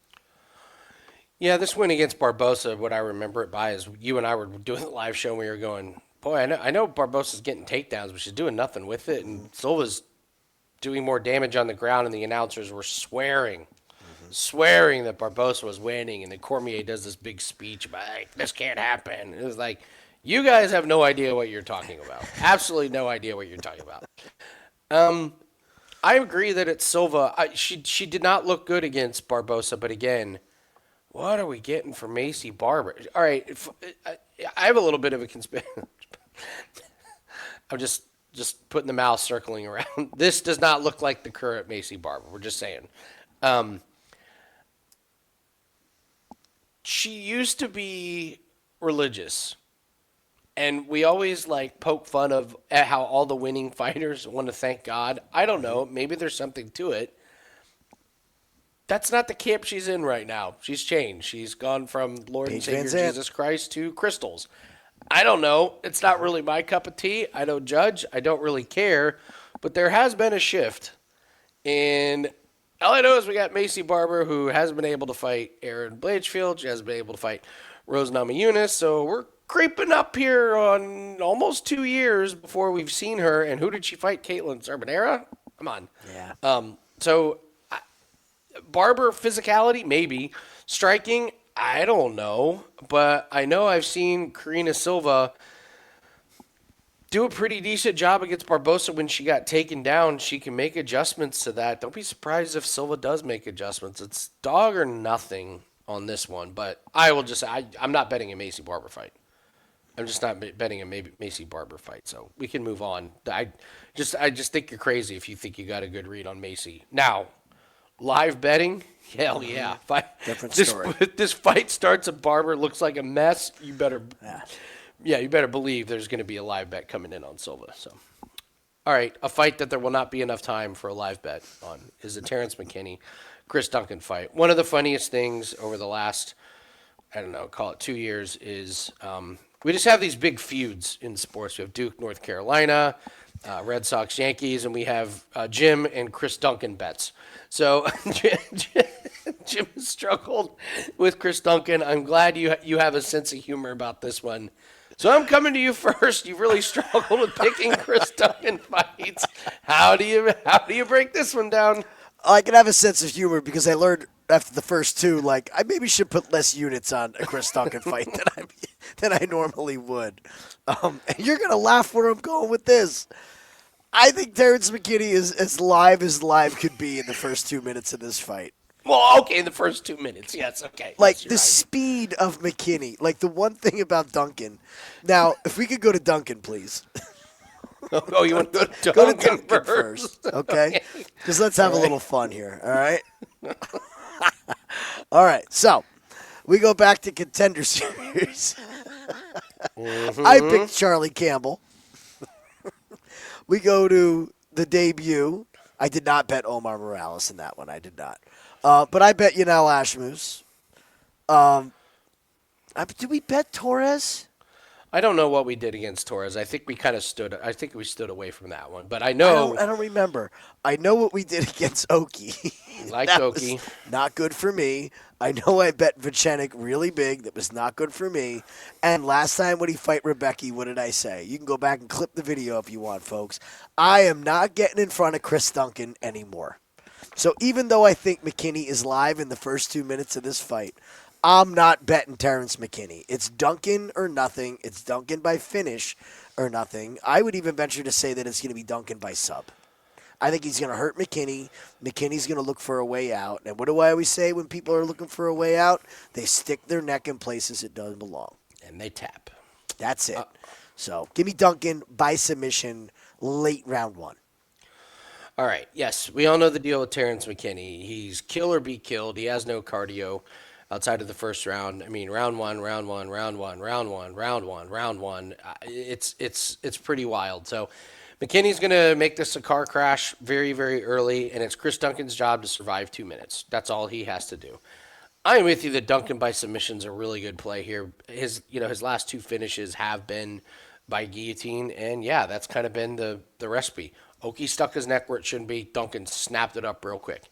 Yeah, this win against Barboza, what I remember it by is you and I were doing the live show and we were going, boy, I know Barboza's getting takedowns, but she's doing nothing with it. And Silva's doing more damage on the ground, and the announcers were swearing that Barboza was winning. And then Cormier does this big speech about, hey, this can't happen. It was like, you guys have no idea what you're talking about. Absolutely no idea what you're talking about. I agree that it's Silva. She did not look good against Barboza, but again, what are we getting from Macy Barber? All right, I have a little bit of a conspiracy. I'm just putting the mouse circling around. This does not look like the current Macy Barber. We're just saying. she used to be religious. And we always like poke fun of at how all the winning fighters want to thank God. I don't know. Maybe there's something to it. That's not the camp she's in right now. She's changed. She's gone from Lord and Savior Jesus Christ to crystals. I don't know. It's not really my cup of tea. I don't judge. I don't really care. But there has been a shift. And all I know is we got Macy Barber, who hasn't been able to fight Erin Blanchfield. She hasn't been able to fight Rose Namajunas. So we're creeping up here on almost 2 years before we've seen her. And who did she fight? Caitlin Zarbonera? Come on. Yeah. So Barber physicality, maybe. Striking, I don't know. But I know I've seen Karina Silva do a pretty decent job against Barboza when she got taken down. She can make adjustments to that. Don't be surprised if Silva does make adjustments. It's dog or nothing on this one. But I will just I'm not betting a Macy Barber fight. I'm just not betting a Macy Barber fight. So we can move on. I just think you're crazy if you think you got a good read on Macy. Now, live betting? Hell yeah. Different story. This fight starts and Barber looks like a mess. You better you better believe there's going to be a live bet coming in on Silva. So, all right, a fight that there will not be enough time for a live bet on is the Terrence McKinney, Chris Duncan fight. One of the funniest things over the last, I don't know, call it 2 years is we just have these big feuds in sports. We have Duke, North Carolina, Red Sox, Yankees, and we have Jim and Chris Duncan bets. So Jim has struggled with Chris Duncan. I'm glad you have a sense of humor about this one. So I'm coming to you first. You've really struggled with picking Chris Duncan fights. How do you break this one down? I can have a sense of humor because I learned after the first two, like, I maybe should put less units on a Chris Duncan fight than I normally would. And you're going to laugh where I'm going with this. I think Terrence McKinney is as live could be in the first 2 minutes of this fight. Well, okay, in the first 2 minutes, yes, okay. Like, yes, the right. speed of McKinney. Like, the one thing about Duncan. Now, if we could go to Duncan, please. Oh, you want to go to Duncan first, okay? Because let's have a little fun here, all right? All right, so we go back to Contender Series. I picked Charlie Campbell. We go to the debut. I did not bet Omar Morales in that one. I did not. But I bet Yanel Ashmus. Did we bet Torres? I don't know what we did against Torres. I think we stood away from that one. But I know. I don't remember. I know what we did against Oki. Oki. Not good for me. I know I bet Vichenik really big. That was not good for me. And last time when he fight Rebecca, what did I say? You can go back and clip the video if you want, folks. I am not getting in front of Chris Duncan anymore. So even though I think McKinney is live in the first 2 minutes of this fight, I'm not betting Terrence McKinney. It's Duncan or nothing. It's Duncan by finish or nothing. I would even venture to say that it's going to be Duncan by sub. I think he's going to hurt McKinney. McKinney's going to look for a way out. And what do I always say when people are looking for a way out? They stick their neck in places it doesn't belong. And they tap. That's it. So give me Duncan by submission late round one. All right. Yes, we all know the deal with Terrence McKinney. He's kill or be killed. He has no cardio outside of the first round. I mean, round one. It's pretty wild. So McKinney's going to make this a car crash very, very early, and it's Chris Duncan's job to survive 2 minutes. That's all he has to do. I'm with you that Duncan by submission is a really good play here. His last two finishes have been by guillotine, and yeah, that's kind of been the recipe. Oki stuck his neck where it shouldn't be. Duncan snapped it up real quick.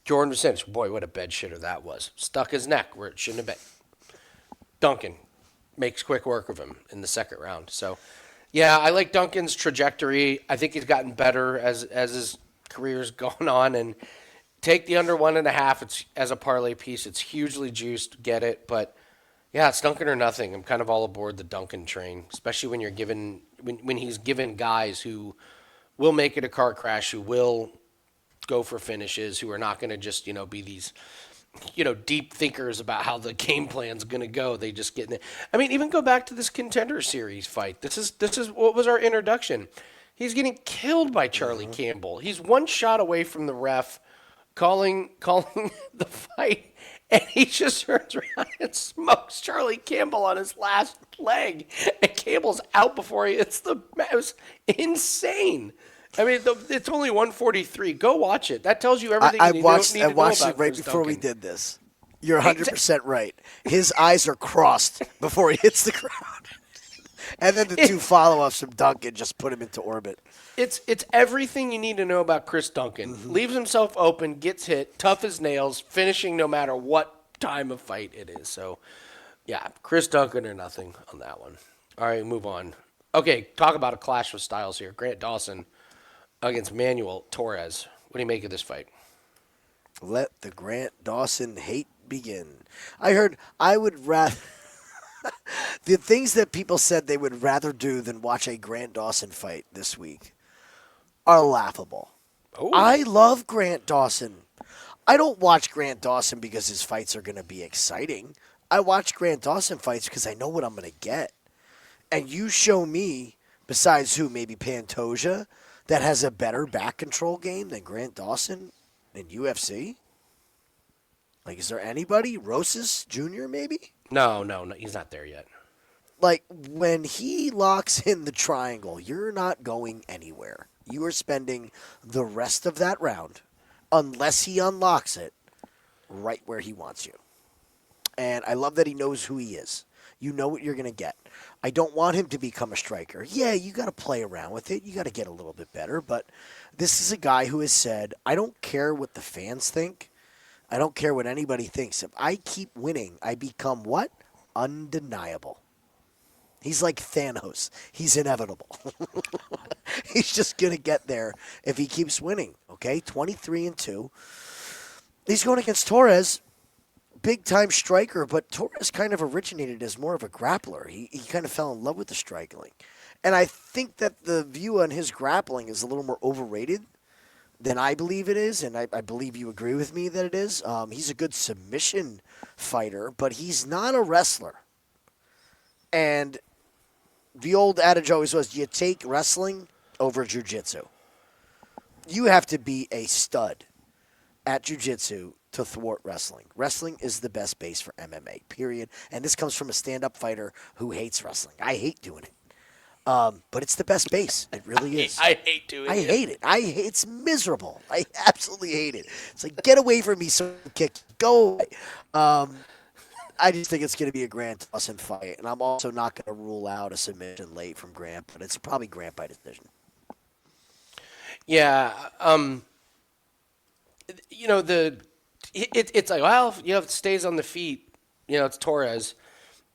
Jordan Vicente, boy, what a bed shitter that was. Stuck his neck where it shouldn't have been. Duncan makes quick work of him in the second round. So, yeah, I like Duncan's trajectory. I think he's gotten better as his career's gone on. And take the under 1.5. It's as a parlay piece. It's hugely juiced. Get it. But, yeah, it's Duncan or nothing. I'm kind of all aboard the Duncan train, especially when you're given when he's given guys who will make it a car crash, who will go for finishes, who are not going to just, be these, deep thinkers about how the game plan's going to go. They just get in it. I mean, even go back to this Contender Series fight. This is what was our introduction. He's getting killed by Charlie Campbell. He's one shot away from the ref calling the fight, And he just turns around and smokes Charlie Campbell on his last leg. And Campbell's out before he hits the mat. It was insane. I mean, it's only 143. Go watch it. That tells you everything you need to know about I watched it right Chris before we Duncan. did this. You're 100% right. His eyes are crossed before he hits the ground. And then the two follow-ups from Duncan just put him into orbit. It's everything you need to know about Chris Duncan. Leaves himself open, gets hit, tough as nails, finishing no matter what time of fight it is. So, yeah, Chris Duncan or nothing on that one. All right, move on. Okay, talk about a clash with styles here. Grant Dawson against Manuel Torres. What do you make of this fight? Let the Grant Dawson hate begin. I heard I would rather... the things that people said they would rather do than watch a Grant Dawson fight this week are laughable. Oh. I love Grant Dawson. I don't watch Grant Dawson because his fights are going to be exciting. I watch Grant Dawson fights because I know what I'm going to get. And you show me, besides who, maybe Pantoja, that has a better back control game than Grant Dawson in UFC? Like, is there anybody? Rosas Jr., maybe? No, he's not there yet. Like, when he locks in the triangle, you're not going anywhere. You are spending the rest of that round, unless he unlocks it, right where he wants you. And I love that he knows who he is. You know what you're going to get. I don't want him to become a striker. Yeah, you got to play around with it. You got to get a little bit better. But this is a guy who has said, I don't care what the fans think. I don't care what anybody thinks. If I keep winning, I become what? Undeniable. He's like Thanos. He's inevitable. He's just going to get there if he keeps winning. Okay, 23-2. He's going against Torres, big-time striker, but Torres kind of originated as more of a grappler. He kind of fell in love with the striking. And I think that the view on his grappling is a little more overrated than I believe it is, and I believe you agree with me that it is. He's a good submission fighter, but he's not a wrestler. And the old adage always was, you take wrestling over jiu-jitsu. You have to be a stud at jiu-jitsu to thwart wrestling. Wrestling is the best base for MMA, period. And this comes from a stand-up fighter who hates wrestling. I hate doing it. But it's the best base. It really is. I hate doing it. I hate it. It's miserable. I absolutely hate it. It's like, get away from me, so kick. Go away. I just think it's going to be a Grant Dawson fight. And I'm also not going to rule out a submission late from Grant, but it's probably Grant by decision. Yeah. It's like, well, it stays on the feet. It's Torres.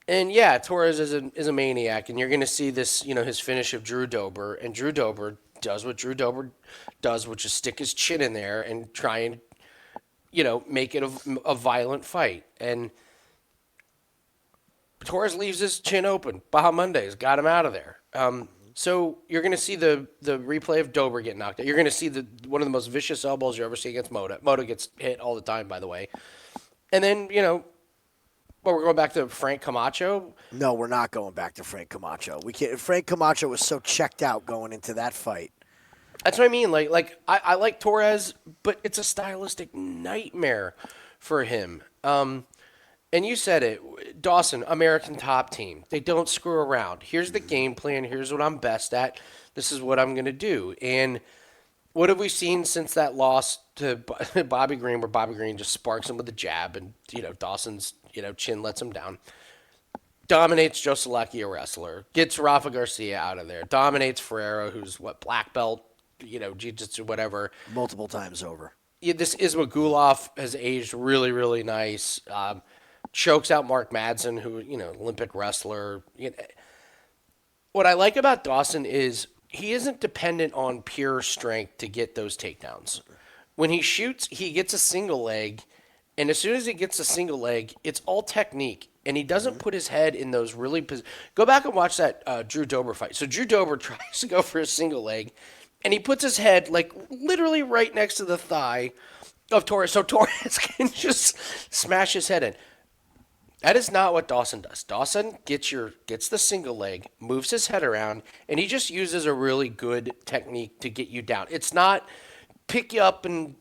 And yeah, Torres is a maniac, and you're going to see this, his finish of Drew Dober, and Drew Dober does what Drew Dober does, which is stick his chin in there and try and, make it a violent fight. And Torres leaves his chin open. Bahamunde's got him out of there. So you're going to see the replay of Dober get knocked out. You're going to see one of the most vicious elbows you ever see against Moda. Moda gets hit all the time, by the way. And then, we're going back to Frank Camacho. No, we're not going back to Frank Camacho. We can't. Frank Camacho was so checked out going into that fight. That's what I mean. I like Torres, but it's a stylistic nightmare for him. And you said it, Dawson, American top team. They don't screw around. Here's the game plan. Here's what I'm best at. This is what I'm going to do. And what have we seen since that loss to Bobby Green, where Bobby Green just sparks him with a jab, and Dawson's chin lets him down. Dominates Joe Solecki, a wrestler. Gets Rafa Garcia out of there. Dominates Ferreira, who's black belt, jiu-jitsu, whatever. Multiple times over. Yeah, this Isma Gulov has aged really, really nice. Chokes out Mark Madsen, who, Olympic wrestler. What I like about Dawson is he isn't dependent on pure strength to get those takedowns. When he shoots, he gets a single leg, and as soon as he gets a single leg, it's all technique, and he doesn't put his head in those really go back and watch that Drew Dober fight. So Drew Dober tries to go for a single leg, and he puts his head, literally right next to the thigh of Torres, so Torres can just smash his head in. That is not what Dawson does. Dawson gets the single leg, moves his head around, and he just uses a really good technique to get you down. It's not pick you up and,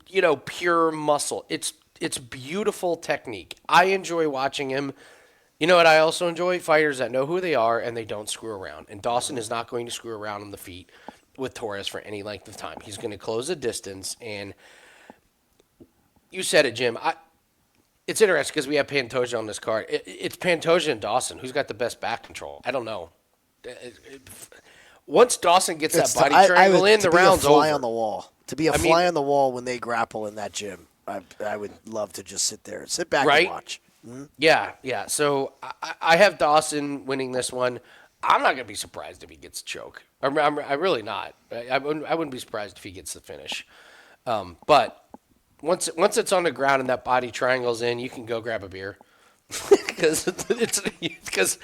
pure muscle. It's it's beautiful technique. I enjoy watching him. You know what I also enjoy? Fighters that know who they are and they don't screw around. And Dawson is not going to screw around on the feet with Torres for any length of time. He's going to close the distance. And you said it, Jim. It's interesting because we have Pantoja on this card. It's Pantoja and Dawson. Who's got the best back control? I don't know. Once Dawson gets that body triangle in, the round's over. On the wall. To be a fly on the wall when they grapple in that gym, I would love to just sit back and watch. Mm-hmm. Yeah. So I have Dawson winning this one. I'm not going to be surprised if he gets a choke. I'm really not. I wouldn't be surprised if he gets the finish. But once it's on the ground and that body triangle's in, you can go grab a beer. Because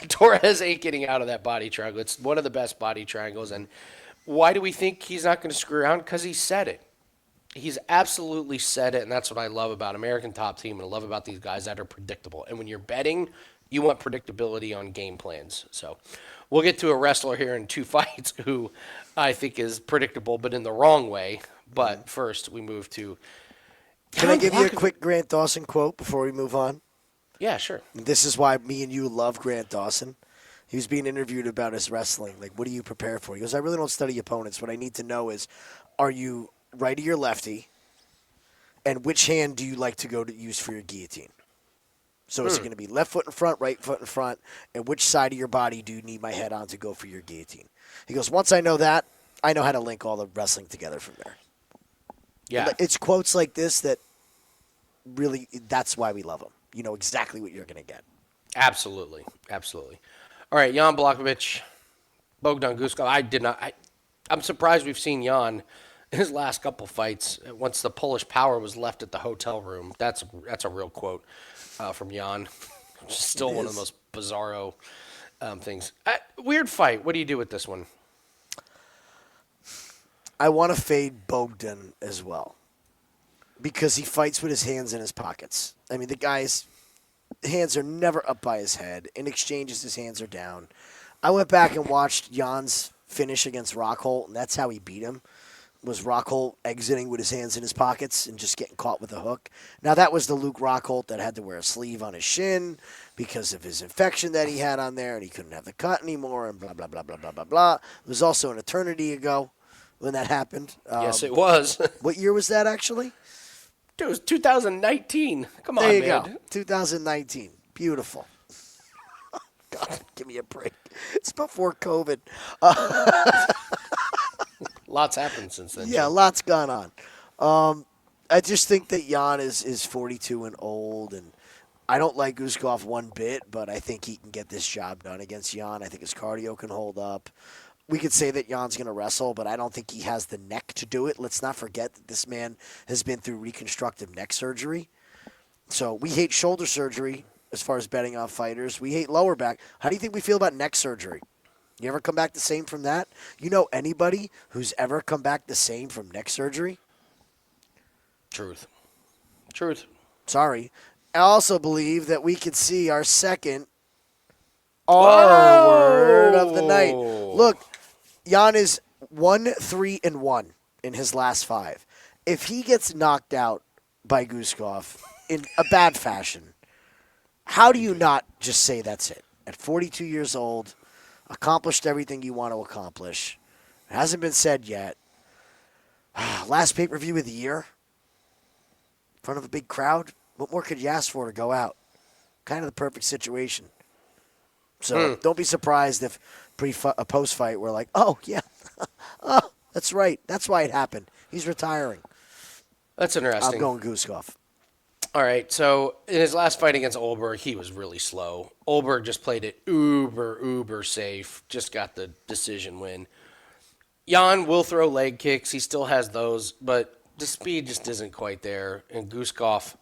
Torres ain't getting out of that body triangle. It's one of the best body triangles. And why do we think he's not going to screw around? Because he said it. He's absolutely said it, and that's what I love about American Top Team and I love about these guys that are predictable. And when you're betting, you want predictability on game plans. So we'll get to a wrestler here in 2 fights who I think is predictable, but in the wrong way. But first, we move to... Can I give you a quick Grant Dawson quote before we move on? Yeah, sure. This is why me and you love Grant Dawson. He was being interviewed about his wrestling. Like, what do you prepare for? He goes, I really don't study opponents. What I need to know is, are you righty or lefty? And which hand do you like to use for your guillotine? So is it going to be left foot in front, right foot in front? And which side of your body do you need my head on to go for your guillotine? He goes, once I know that, I know how to link all the wrestling together from there. Yeah. It's quotes like this that really, that's why we love him. You know exactly what you're going to get. Absolutely. All right, Yan Blackowicz, Bogdan Guskov. I'm surprised we've seen Yan in his last couple fights. Once the Polish power was left at the hotel room, that's a real quote from Yan. Still one of the most bizarro things. Weird fight. What do you do with this one? I want to fade Bogdan as well because he fights with his hands in his pockets. I mean, the guy's hands are never up by his head. In exchanges, his hands are down. I went back and watched Jan's finish against Rockhold, and that's how he beat him, was Rockhold exiting with his hands in his pockets and just getting caught with a hook. Now, that was the Luke Rockhold that had to wear a sleeve on his shin because of his infection that he had on there, and he couldn't have the cut anymore, and blah, blah, blah, blah, blah, blah, blah. It was also an eternity ago when that happened. Yes, it was. What year was that, actually? It was 2019. Come on, man. There you go. 2019. Beautiful. God, give me a break. It's before COVID. Lots happened since then. Yeah, lots gone on. I just think that Yan is 42 and old, and I don't like Guskov one bit, but I think he can get this job done against Yan. I think his cardio can hold up. We could say that Jan's going to wrestle, but I don't think he has the neck to do it. Let's not forget that this man has been through reconstructive neck surgery. So we hate shoulder surgery as far as betting on fighters. We hate lower back. How do you think we feel about neck surgery? You ever come back the same from that? You know anybody who's ever come back the same from neck surgery? Truth. Sorry. I also believe that we could see our second R word of the night. Look, Yan is 1-3-1 in his last 5. If he gets knocked out by Guskov in a bad fashion, how do you not just say that's it? At 42 years old, accomplished everything you want to accomplish. It hasn't been said yet. Last pay-per-view of the year. In front of a big crowd. What more could you ask for to go out? Kind of the perfect situation. So don't be surprised if post-fight we're like, oh, yeah. Oh, that's right. That's why it happened. He's retiring. That's interesting. I'm going Guskov. All right, so in his last fight against Olberg, he was really slow. Olberg just played it uber safe, just got the decision win. Yan will throw leg kicks. He still has those, but the speed just isn't quite there. And Guskov,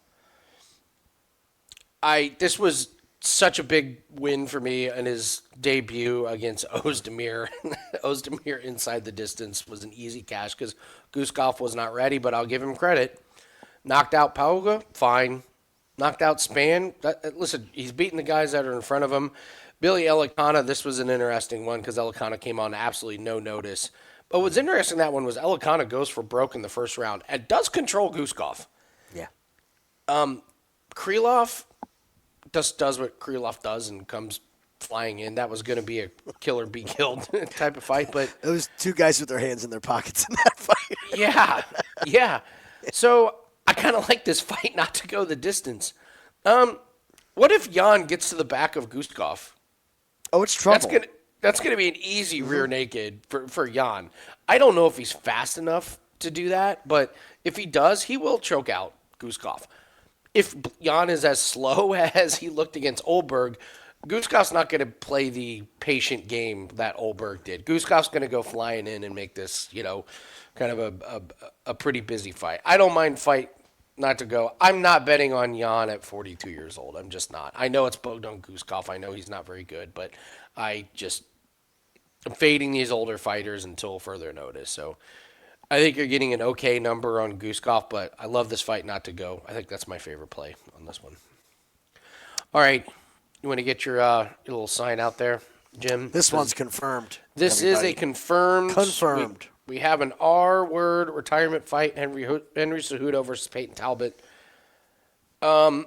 this was such a big win for me in his debut against Ozdemir. Ozdemir inside the distance was an easy cash because Guskov was not ready, but I'll give him credit. Knocked out Pauga, fine. Knocked out Span. Listen, he's beating the guys that are in front of him. Billy Elikana, this was an interesting one because Elikana came on absolutely no notice. But what's interesting that one was Elikana goes for broke in the first round and does control Guskov. Yeah. Krylov just does what Krylov does and comes flying in. That was going to be a kill or be killed type of fight, but Those two guys with their hands in their pockets in that fight. yeah. So I kind of like this fight not to go the distance. What if Yan gets to the back of Guskov? Oh, it's trouble. That's gonna be an easy rear naked for Yan. I don't know if he's fast enough to do that, but if he does, he will choke out Guskov. If Yan is as slow as he looked against Olberg, Guskov's not going to play the patient game that Olberg did. Guskov's going to go flying in and make this, kind of a pretty busy fight. I don't mind fight not to go. I'm not betting on Yan at 42 years old. I'm just not. I know it's Bogdan Guskov. I know he's not very good, but I'm fading these older fighters until further notice. So I think you're getting an okay number on Guskov, but I love this fight not to go. I think that's my favorite play on this one. All right. You want to get your little sign out there, Jim? This one's confirmed. This everybody. is a confirmed. Confirmed. We have an R-word retirement fight, Henry Cejudo versus Peyton Talbott. You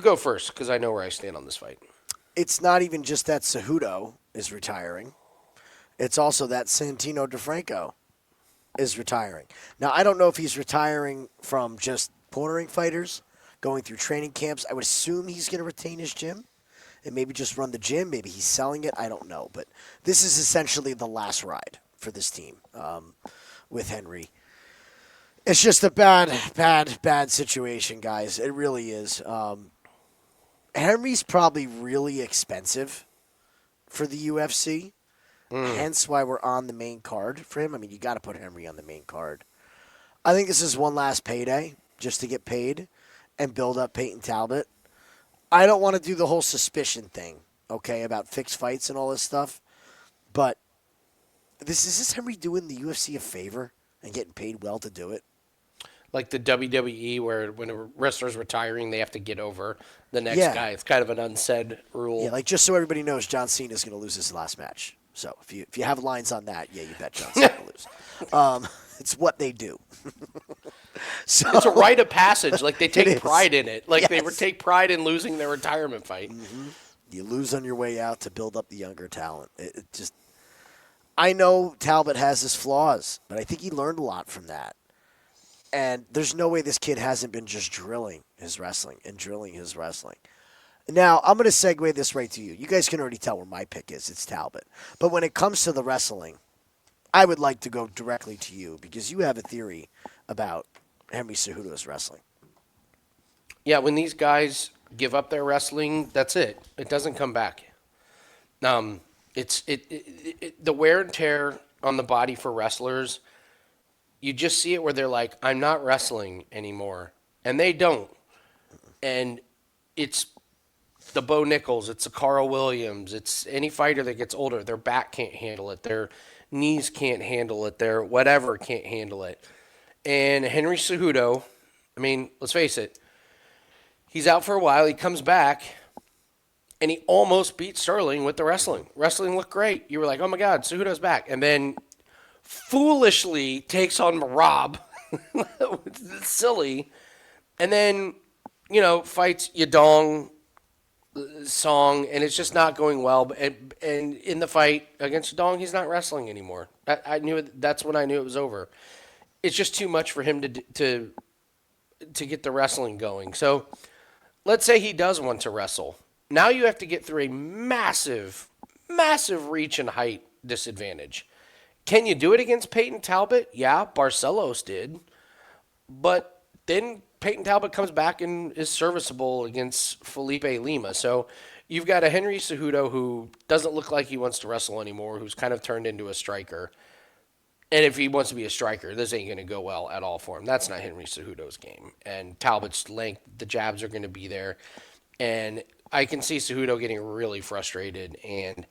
go first because I know where I stand on this fight. It's not even just that Cejudo is retiring. It's also that Santino DeFranco is retiring. Now, I don't know if he's retiring from just cornering fighters, going through training camps. I would assume he's going to retain his gym and maybe just run the gym. Maybe he's selling it. I don't know. But this is essentially the last ride for this team with Henry. It's just a bad situation, guys. It really is. Henry's probably really expensive for the UFC. Hence why we're on the main card for him. I mean, you got to put Henry on the main card. I think this is one last payday just to get paid and build up Peyton Talbott. I don't want to do the whole suspicion thing, okay, about fixed fights and all this stuff. But is this Henry doing the UFC a favor and getting paid well to do it? Like the WWE, where when a wrestler's retiring, they have to get over the next Yeah. guy. It's kind of an unsaid rule. Yeah, like just so everybody knows, John Cena is going to lose his last match. So if you have lines on that, yeah, you bet John Cena will lose. It's what they do. So It's a rite of passage. Like they It take is. pride in it. Like they Yes. take pride in losing their retirement fight. You lose on your way out to build up the younger talent. It just, I know Talbot has his flaws, but I think he learned a lot from that. And there's no way this kid hasn't been just drilling his wrestling. Now, I'm going to segue this right to you. You guys can already tell where my pick is. It's Talbot. But when it comes to the wrestling, I would like to go directly to you because you have a theory about Henry Cejudo's wrestling. Yeah, when these guys give up their wrestling, that's it. It doesn't come back. It's the wear and tear on the body for wrestlers. You just see it where they're like, I'm not wrestling anymore. And they don't. And it's the Bo Nichols, it's the Carl Williams, it's any fighter that gets older. Their back can't handle it. Their knees can't handle it. Their whatever can't handle it. And Henry Cejudo, I mean, let's face it, he's out for a while. He comes back, and he almost beat Sterling with the wrestling. Wrestling looked great. You were like, oh, my God, Cejudo's back. And then foolishly takes on Merab. It's silly. And then, fights Yadong Song, and it's just not going well. And in the fight against Yadong, he's not wrestling anymore. I knew it. That's when I knew it was over. It's just too much for him to get the wrestling going. So let's say he does want to wrestle. Now you have to get through a massive, massive reach and height disadvantage. Can you do it against Peyton Talbot? Yeah, Barcelos did. But then Peyton Talbot comes back and is serviceable against Felipe Lima. So you've got a Henry Cejudo who doesn't look like he wants to wrestle anymore, who's kind of turned into a striker. And if he wants to be a striker, this ain't going to go well at all for him. That's not Henry Cejudo's game. And Talbot's length, the jabs are going to be there. And I can see Cejudo getting really frustrated. And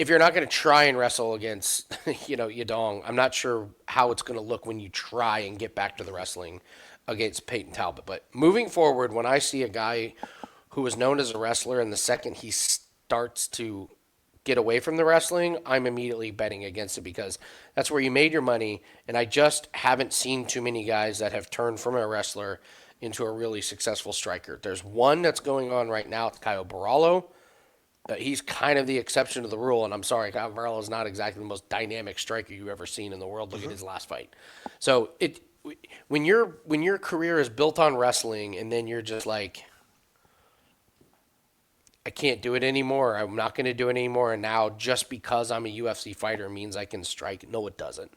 if you're not going to try and wrestle against, Yadong, I'm not sure how it's going to look when you try and get back to the wrestling against Peyton Talbot. But moving forward, when I see a guy who is known as a wrestler and the second he starts to get away from the wrestling, I'm immediately betting against it because that's where you made your money. And I just haven't seen too many guys that have turned from a wrestler into a really successful striker. There's one that's going on right now. It's Kyle Barallo. He's kind of the exception to the rule, and I'm sorry, Kyle Barallo is not exactly the most dynamic striker you've ever seen in the world. Look at his last fight. So when your career is built on wrestling, and then you're just like, I can't do it anymore. I'm not going to do it anymore. And now just because I'm a UFC fighter means I can strike. No, it doesn't.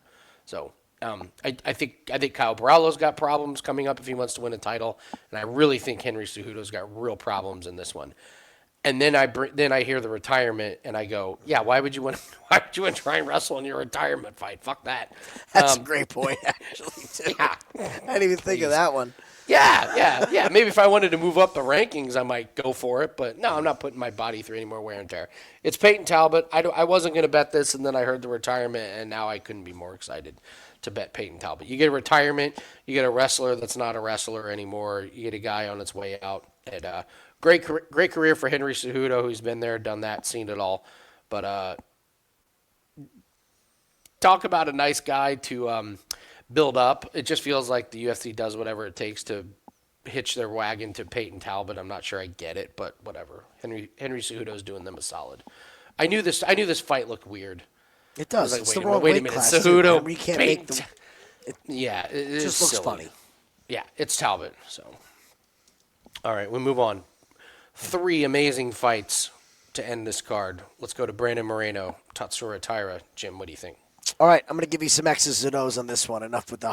So I think Kyle Barallo's got problems coming up if he wants to win a title, and I really think Henry Cejudo's got real problems in this one. And then I hear the retirement, and I go, yeah, why would you want to try and wrestle in your retirement fight? Fuck that. That's a great point, actually, too. Yeah. I didn't even think of that one. Yeah. Maybe if I wanted to move up the rankings, I might go for it. But no, I'm not putting my body through any more wear and tear. It's Peyton Talbott. I wasn't going to bet this, and then I heard the retirement, and now I couldn't be more excited to bet Peyton Talbott. You get a retirement. You get a wrestler that's not a wrestler anymore. You get a guy on its way out. And great career for Henry Cejudo, who's been there, done that, seen it all. But talk about a nice guy to build up. It just feels like the UFC does whatever it takes to hitch their wagon to Peyton Talbott. I'm not sure I get it, but whatever. Henry Cejudo's doing them a solid. I knew this fight looked weird. It does. Like, it's the wrong weight class. Cejudo, We can't make them. It Just looks silly. funny. Yeah, it's Talbot. So, all right, we move on. 3 amazing fights to end this card. Let's go to Brandon Moreno, Tatsuro Taira. Jim, what do you think? All right, I'm going to give you some X's and O's on this one. Enough with the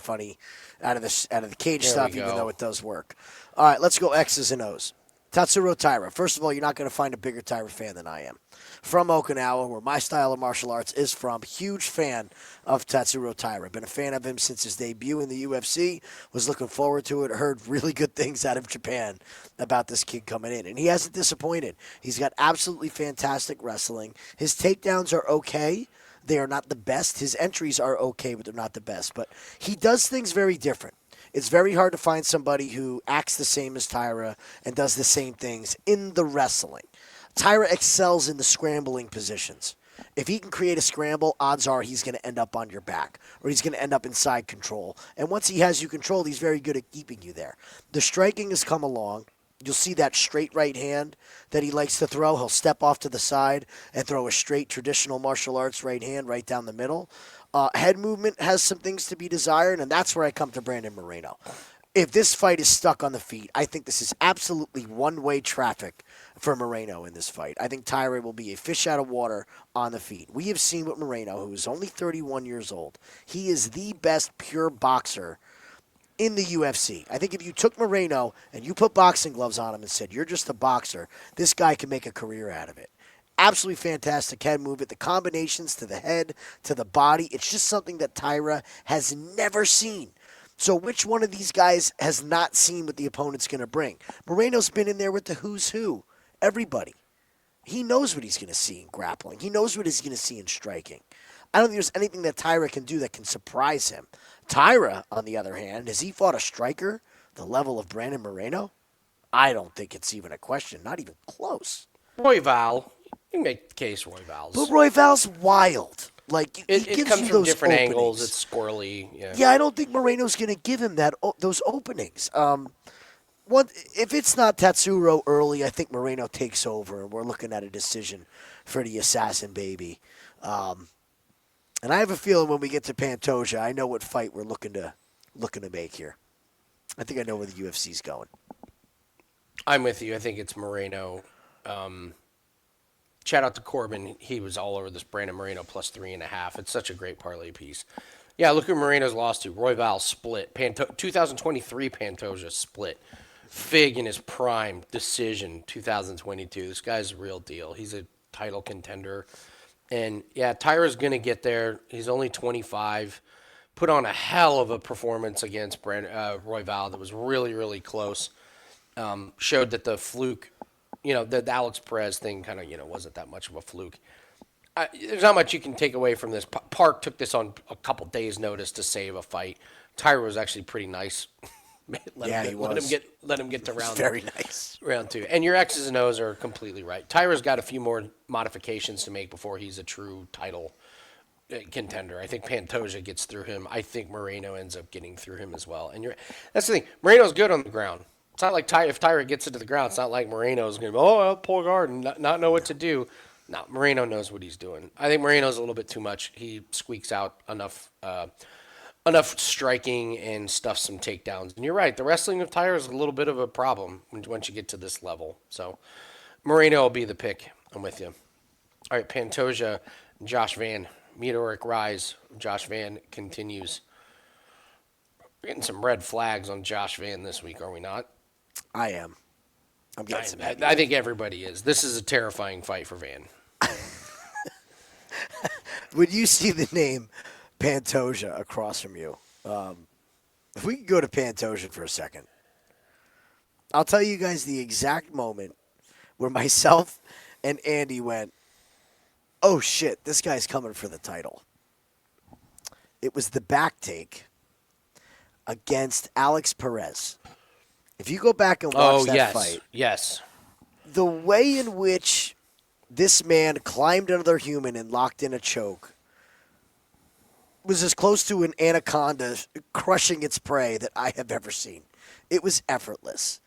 funny out of the cage There stuff, we even go. though it does work. All right, let's go X's and O's. Tatsuro Taira. First of all, you're not going to find a bigger Taira fan than I am. From Okinawa, where my style of martial arts is from. Huge fan of Tatsuro Taira. Been a fan of him since his debut in the UFC. Was looking forward to it. Heard really good things out of Japan about this kid coming in. And he hasn't disappointed. He's got absolutely fantastic wrestling. His takedowns are okay. They are not the best. His entries are okay, but they're not the best. But he does things very different. It's very hard to find somebody who acts the same as Taira and does the same things in the wrestling. Taira excels in the scrambling positions. If he can create a scramble, odds are he's going to end up on your back or he's going to end up inside control. And once he has you controlled, he's very good at keeping you there. The striking has come along. You'll see that straight right hand that he likes to throw. He'll step off to the side and throw a straight traditional martial arts right hand right down the middle. Head movement has some things to be desired, and that's where I come to Brandon Moreno. If this fight is stuck on the feet, I think this is absolutely one-way traffic for Moreno in this fight. I think Taira will be a fish out of water on the feet. We have seen with Moreno, who is only 31 years old, he is the best pure boxer in the UFC. I think if you took Moreno and you put boxing gloves on him and said, you're just a boxer, this guy can make a career out of it. Absolutely fantastic head movement. The combinations to the head, to the body, it's just something that Taira has never seen. So which one of these guys has not seen what the opponent's going to bring? Moreno's been in there with the who's who. Everybody. He knows what he's going to see in grappling. He knows what he's going to see in striking. I don't think there's anything that Taira can do that can surprise him. Taira, on the other hand, has he fought a striker the level of Brandon Moreno? I don't think it's even a question. Not even close. Royval. You can make the case Royval's. But Royval's wild. Like he It gives comes you from those different openings. angles. It's squirrely. Yeah, I don't think Moreno's going to give him those openings. If it's not Tatsuro early, I think Moreno takes over, and we're looking at a decision for the assassin baby. And I have a feeling when we get to Pantoja, I know what fight we're looking to make here. I think I know where the UFC's going. I'm with you. I think it's Moreno. Shout out to Corbin. He was all over this Brandon Moreno plus 3.5. It's such a great parlay piece. Yeah, look who Moreno's lost to. Royval split. 2023 Pantoja split. Fig in his prime. Decision 2022. This guy's a real deal. He's a title contender. And, yeah, Taira's going to get there. He's only 25. Put on a hell of a performance against Royval that was really, really close. Showed that the fluke, the Alex Perez thing kind of, wasn't that much of a fluke. There's not much you can take away from this. Park took this on a couple days' notice to save a fight. Taira was actually pretty nice Let him get to Very nice. round 2. And your X's and O's are completely right. Taira's got a few more modifications to make before he's a true title contender. I think Pantoja gets through him. I think Moreno ends up getting through him as well. And that's the thing. Moreno's good on the ground. It's not like if Taira gets into the ground, it's not like Moreno's going to go, I'll pull guard and not know what to do. No, Moreno knows what he's doing. I think Moreno's a little bit too much. He squeaks out enough striking and stuffs some takedowns. And you're right. The wrestling of Taira is a little bit of a problem once you get to this level. So Moreno will be the pick. I'm with you. All right, Pantoja, Josh Van. Meteoric rise. Josh Van continues. We're getting some red flags on Josh Van this week, are we not? I am. I'm getting some heavy. I think everybody is. This is a terrifying fight for Van. When you see the name Pantoja across from you, if we could go to Pantoja for a second, I'll tell you guys the exact moment where myself and Andy went, oh shit, this guy's coming for the title. It was the back take against Alex Perez. If you go back and watch that fight, the way in which this man climbed another human and locked in a choke was as close to an anaconda crushing its prey that I have ever seen. It was effortless.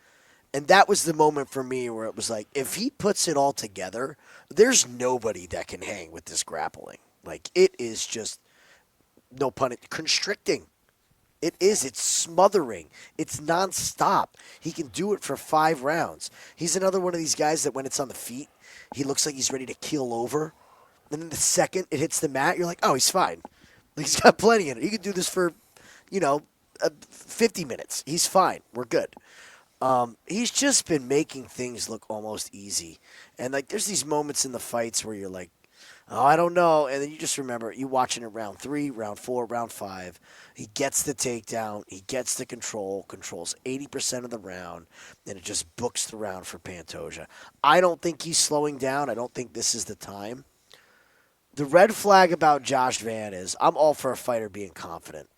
And that was the moment for me where it was like, if he puts it all together, there's nobody that can hang with this grappling. Like, it is just, no pun intended, constricting. It is. It's smothering. It's nonstop. He can do it for 5 rounds. He's another one of these guys that when it's on the feet, he looks like he's ready to keel over. And then the second it hits the mat, you're like, oh, he's fine. Like, he's got plenty in it. He can do this for, 50 minutes. He's fine. We're good. He's just been making things look almost easy. And, like, there's these moments in the fights where you're like, oh, I don't know. And then you just remember, you watching it round 3, round 4, round 5. He gets the takedown. He gets the controls 80% of the round. And it just books the round for Pantoja. I don't think he's slowing down. I don't think this is the time. The red flag about Josh Van is I'm all for a fighter being confident.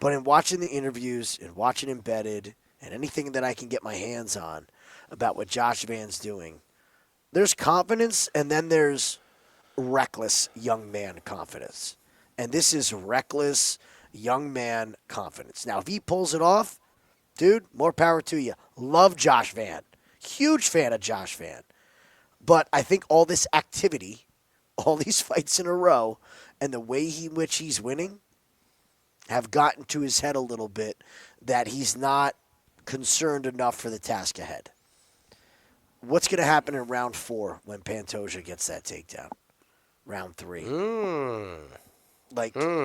But in watching the interviews and watching Embedded and anything that I can get my hands on about what Josh Van's doing, there's confidence and then there's reckless young man confidence. And this is reckless young man confidence. Now, if he pulls it off, dude, more power to you. Love Josh Van. Huge fan of Josh Van. But I think all this activity, all these fights in a row, and the way in which he's winning have gotten to his head a little bit that he's not concerned enough for the task ahead. What's going to happen in round 4 when Pantoja gets that takedown? Round 3.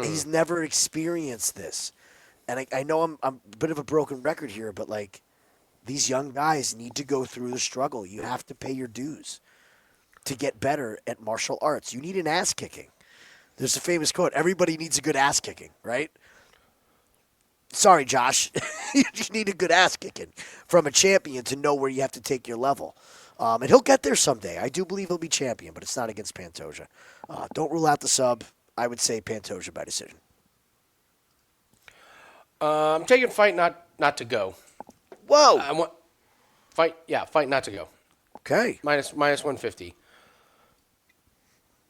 He's never experienced this. And I know I'm a bit of a broken record here, but, like, these young guys need to go through the struggle. You have to pay your dues to get better at martial arts. You need an ass kicking. There's a famous quote, everybody needs a good ass kicking, right? Sorry, Josh. You just need a good ass kicking from a champion to know where you have to take your level. And he'll get there someday. I do believe he'll be champion, but it's not against Pantoja. Don't rule out the sub. I would say Pantoja by decision. I'm taking fight not to go. Whoa. Fight not to go. Okay. Minus 150.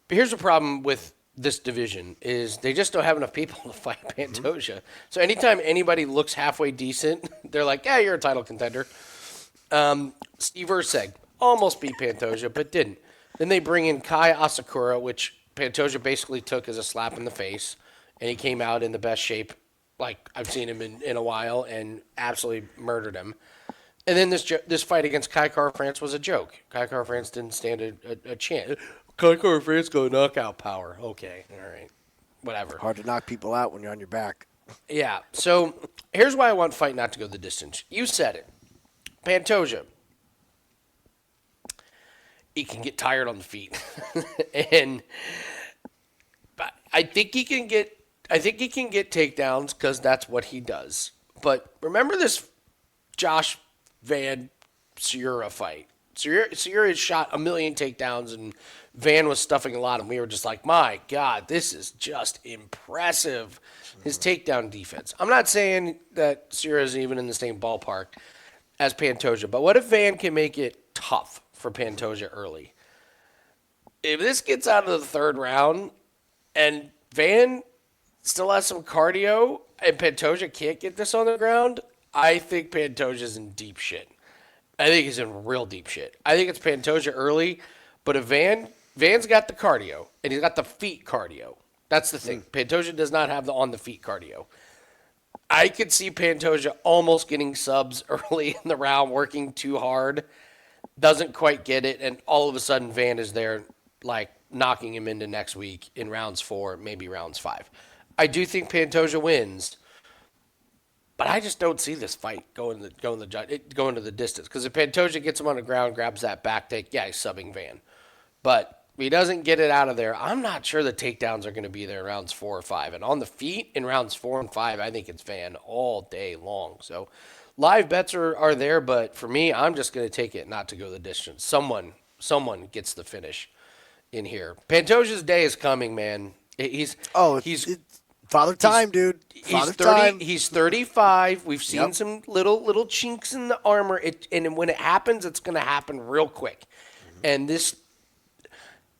But here's the problem with this division is they just don't have enough people to fight Pantoja. So anytime anybody looks halfway decent, they're like, yeah, you're a title contender. Steve Erceg almost beat Pantoja, but didn't. Then they bring in Kai Asakura, which Pantoja basically took as a slap in the face, and he came out in the best shape like I've seen him in a while and absolutely murdered him. And then this fight against Kai France was a joke. Kai France didn't stand a chance. Kai France got knockout power. Okay, all right, whatever. Hard to knock people out when you're on your back. Yeah, so here's why I want fight not to go the distance. You said it. Pantoja. He can get tired on the feet. But I think he can get takedowns because that's what he does. But remember this Josh Van Sciura fight. Sierra shot a million takedowns, and Van was stuffing a lot, and we were just like, my God, this is just impressive. His takedown defense. I'm not saying that Sierra is even in the same ballpark as Pantoja, but what if Van can make it tough for Pantoja early? If this gets out of the third round and Van still has some cardio and Pantoja can't get this on the ground, I think Pantoja's in deep shit. I think he's in real deep shit. I think it's Pantoja early, but if Van's got the cardio and he's got the feet cardio. That's the thing. Pantoja does not have the on the feet cardio. I could see Pantoja almost getting subs early in the round, working too hard, doesn't quite get it, and all of a sudden Van is there, like knocking him into next week in rounds 4, maybe rounds 5. I do think Pantoja wins, but I just don't see this fight going to the distance. Because if Pantoja gets him on the ground, grabs that back take, yeah, he's subbing Van. But if he doesn't get it out of there, I'm not sure the takedowns are going to be there in rounds 4 or 5. And on the feet in rounds 4 and 5, I think it's Van all day long. So live bets are there, but for me, I'm just going to take it not to go the distance. Someone gets the finish in here. Pantoja's day is coming, man. He's Father Time, dude. He's 30. He's 35. We've seen some little chinks in the armor. And when it happens, it's going to happen real quick. And it's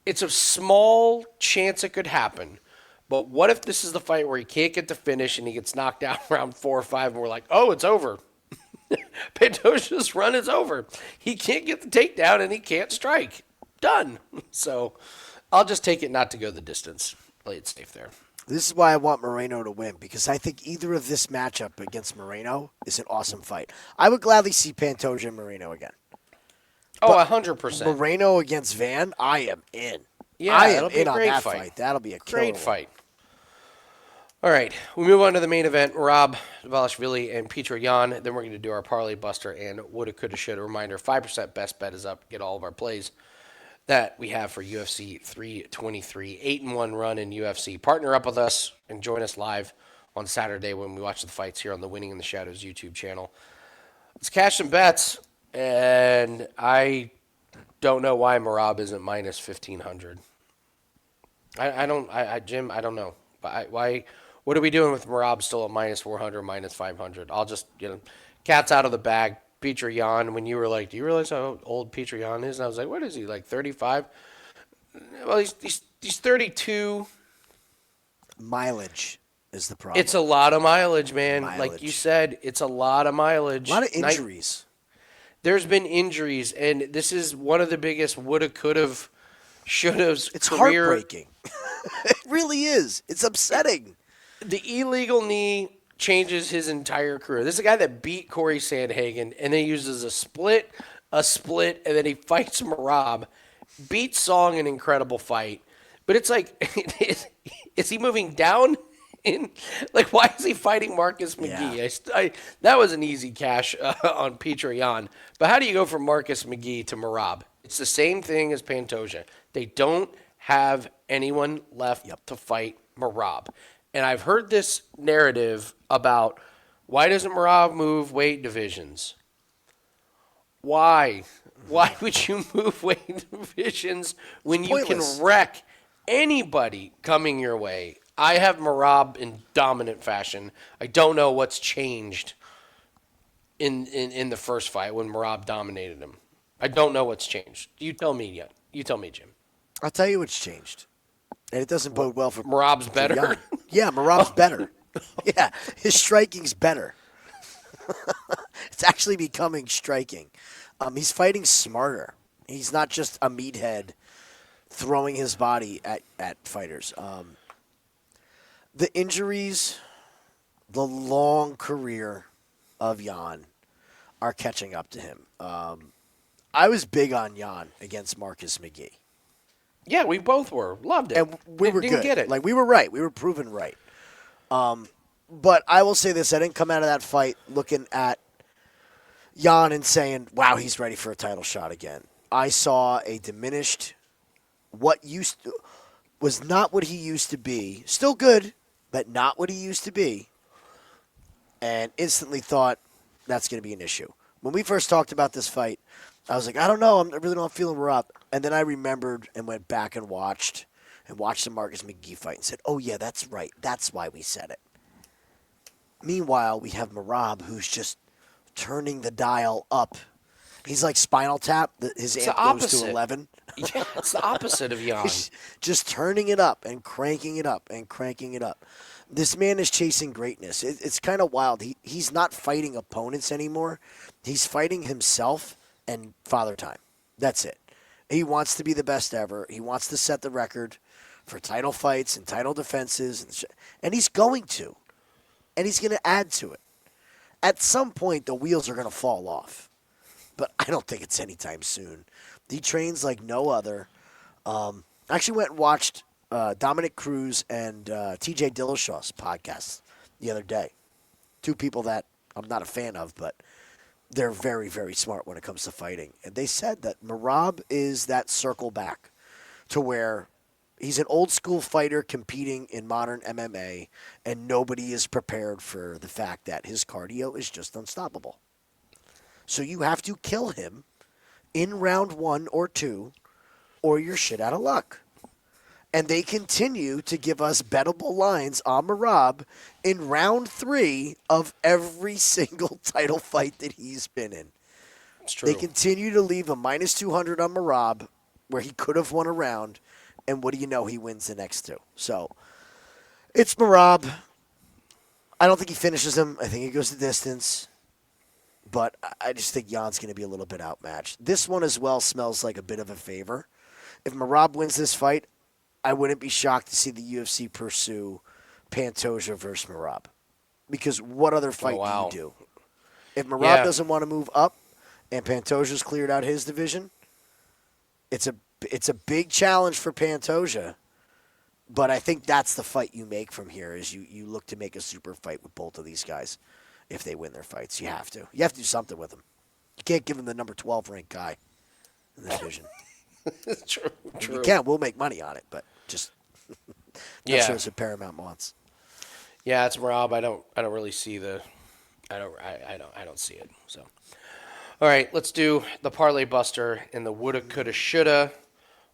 a small chance it could happen. But what if this is the fight where he can't get the finish and he gets knocked out around 4 or 5 and we're like, oh, it's over. Pantoja's run is over. He can't get the takedown and he can't strike. Done. So I'll just take it not to go the distance. Play it safe there. This is why I want Moreno to win, because I think either of this matchup against Moreno is an awesome fight. I would gladly see Pantoja and Moreno again. Oh, 100%. Moreno against Van, I am in. Yeah, I am that'll be in a on great that fight. fight. That'll be a killer great fight. All right, we move on to the main event. Merab Dvalishvili and Petr Yan. Then we're going to do our parlay buster and woulda, coulda, shoulda. Reminder: 5% best bet is up. Get all of our plays that we have for UFC 323. 8-1 run in UFC. Partner up with us and join us live on Saturday when we watch the fights here on the Winning in the Shadows YouTube channel. Let's cash some bets, and I don't know why Merab isn't minus 1,500. Jim, I don't know. Why? What are we doing with Merab still at minus 400, minus 500? I'll just, cat's out of the bag. Petr Yan, when you were like, do you realize how old Petr Yan is? And I was like, what is he, like 35? Well, he's 32. Mileage is the problem. It's a lot of mileage, man. Like you said, it's a lot of mileage. A lot of injuries. There's been injuries, and this is one of the biggest woulda, coulda, shoulda's It's career. heartbreaking. It really is. It's upsetting. The illegal knee changes his entire career. This is a guy that beat Corey Sandhagen and then uses a split, and then he fights Merab, beats Song, an incredible fight. But it's like, is he moving down? Why is he fighting Marcus McGee? Yeah. That was an easy cash on Petr Yan. But how do you go from Marcus McGee to Merab? It's the same thing as Pantoja. They don't have anyone left to fight Merab. And I've heard this narrative about why doesn't Merab move weight divisions? Why? Why would you move weight divisions when you can wreck anybody coming your way? I have Merab in dominant fashion. I don't know what's changed in the first fight when Merab dominated him. I don't know what's changed. You tell me yet. You tell me, Jim. I'll tell you what's changed. And it doesn't bode well for Merab's better. Young. Yeah, Merab's better. Yeah, his striking's better. It's actually becoming striking. He's fighting smarter. He's not just a meathead throwing his body at fighters. The injuries, the long career of Yan are catching up to him. I was big on Yan against Marcus McGee. Yeah, we both were. Loved it. And we were didn't good. Get it. Like, we were right. We were proven right. But I will say this. I didn't come out of that fight looking at Yan and saying, wow, he's ready for a title shot again. I saw a diminished, was not what he used to be. Still good, but not what he used to be. And instantly thought that's going to be an issue. When we first talked about this fight, I was like, I don't know. I really don't feel Merab. And then I remembered and went back and watched the Marcus McGee fight and said, oh, yeah, that's right. That's why we said it. Meanwhile, we have Merab, who's just turning the dial up. He's like Spinal Tap. His amp goes to 11. Yeah, it's the opposite of Yan. He's just turning it up and cranking it up and cranking it up. This man is chasing greatness. It's kind of wild. He's not fighting opponents anymore. He's fighting himself and Father Time. That's it. He wants to be the best ever. He wants to set the record for title fights and title defenses. And he's going to. And he's going to add to it. At some point, the wheels are going to fall off. But I don't think it's anytime soon. He trains like no other. I actually went and watched Dominic Cruz and TJ Dillashaw's podcast the other day. Two people that I'm not a fan of, but they're very, very smart when it comes to fighting. And they said that Merab is that circle back to where he's an old school fighter competing in modern MMA, and nobody is prepared for the fact that his cardio is just unstoppable. So you have to kill him in round 1 or 2, or you're shit out of luck. And they continue to give us bettable lines on Merab in round 3 of every single title fight that he's been in. It's true. They continue to leave a minus 200 on Merab, where he could have won a round, and what do you know? He wins the next 2. So it's Merab. I don't think he finishes him. I think he goes the distance. But I just think Jan's going to be a little bit outmatched. This one as well smells like a bit of a favor. If Merab wins this fight, I wouldn't be shocked to see the UFC pursue Pantoja versus Merab. Because what other fight do you do? If Merab doesn't want to move up and Pantoja's cleared out his division, it's a big challenge for Pantoja. But I think that's the fight you make from here is you look to make a super fight with both of these guys. If they win their fights, you have to. You have to do something with them. You can't give them the number 12 ranked guy in the division. True. You can. We'll make money on it, but just not sure it's what Paramount wants. Yeah, it's Merab. I don't really see the. I don't see it. So, all right, let's do the Parlay Buster and the woulda, coulda, shoulda.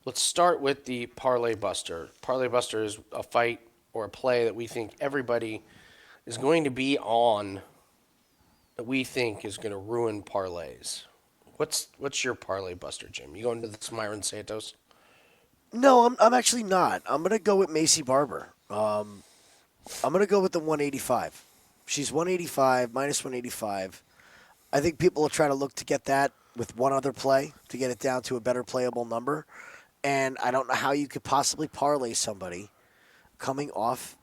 Let's start with the Parlay Buster. Parlay Buster is a fight or a play that we think everybody is going to be on. That we think is going to ruin parlays. What's your Parlay Buster, Jim? You going to the Myron Santos? No, I'm actually not. I'm going to go with Macy Barber. I'm going to go with the 185. She's 185, minus 185. I think people will try to look to get that with one other play to get it down to a better playable number. And I don't know how you could possibly parlay somebody coming off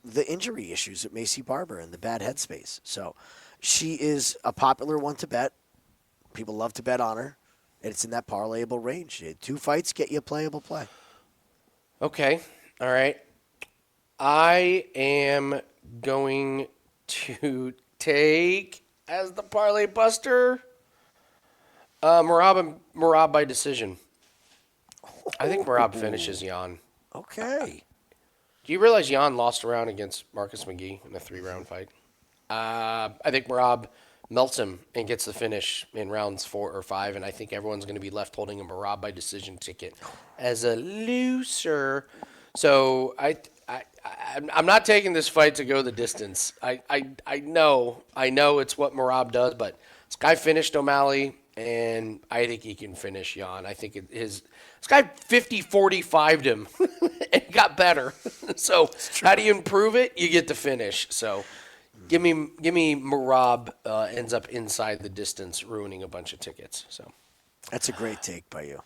the injury issues at Macy Barber and the bad headspace. So she is a popular one to bet. People love to bet on her. And it's in that parlayable range. 2 fights get you a playable play. Okay. All right. I am going to take, as the Parlay Buster, Merab by decision. I think Merab finishes Yan. Okay. Do you realize Yan lost a round against Marcus McGee in a 3-round fight? I think Merab melts him and gets the finish in rounds 4 or 5, and I think everyone's going to be left holding a Merab by decision ticket as a loser. So I'm not taking this fight to go the distance. I know it's what Merab does, but this guy finished O'Malley, and I think he can finish Yan. I think this guy 50-45'd him and got better. So how do you improve it? You get the finish. So give me Merab ends up inside the distance, ruining a bunch of tickets. So that's a great take by you.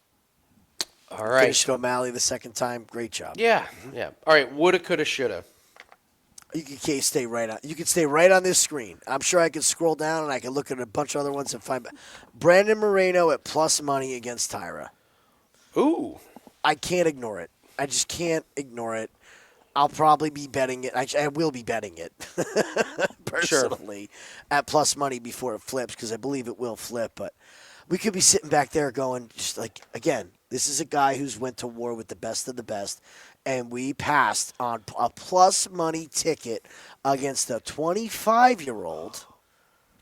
All right. Finished O'Malley the second time. Great job. Yeah. All right. Woulda, coulda, shoulda. You can stay right on. You can stay right on this screen. I'm sure I could scroll down and I can look at a bunch of other ones and find. Brandon Moreno at plus money against Taira. Ooh. I can't ignore it. I just can't ignore it. I'll probably be betting it. I will be betting it personally at plus money before it flips because I believe it will flip. But we could be sitting back there going, just like, again, this is a guy who's went to war with the best of the best, and we passed on a plus money ticket against a 25-year-old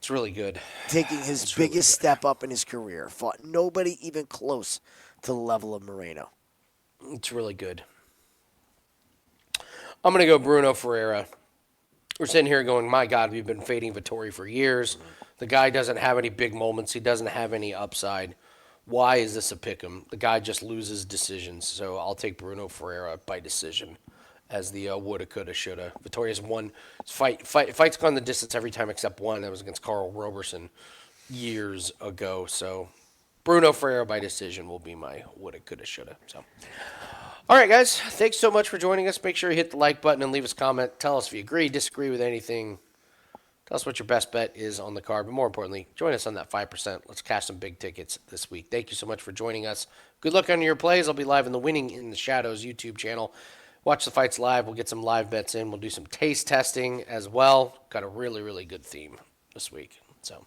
It's really good. taking his biggest step up in his career. Fought nobody even close to the level of Moreno. It's really good. I'm going to go Bruno Ferreira. We're sitting here going, my God, we've been fading Vetorri for years. The guy doesn't have any big moments. He doesn't have any upside. Why is this a pick'em? The guy just loses decisions. So I'll take Bruno Ferreira by decision as the woulda, coulda, shoulda. Vetorri has won fight's gone the distance every time except one. That was against Carl Roberson years ago. So Bruno Ferreira by decision will be my woulda, coulda, shoulda. So. All right, guys. Thanks so much for joining us. Make sure you hit the like button and leave us a comment. Tell us if you agree, disagree with anything. Tell us what your best bet is on the card. But more importantly, join us on that 5%. Let's cash some big tickets this week. Thank you so much for joining us. Good luck on your plays. I'll be live in the Winning in the Shadows YouTube channel. Watch the fights live. We'll get some live bets in. We'll do some taste testing as well. Got a really, really good theme this week. So,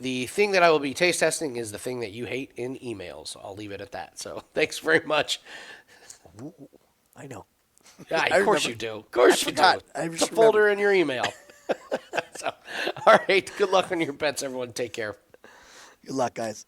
the thing that I will be taste testing is the thing that you hate in emails. I'll leave it at that. So thanks very much. Ooh, I know. Yeah, of course you do. Of course you do. It's a folder in your email. So, all right. Good luck on your bets, everyone. Take care. Good luck, guys.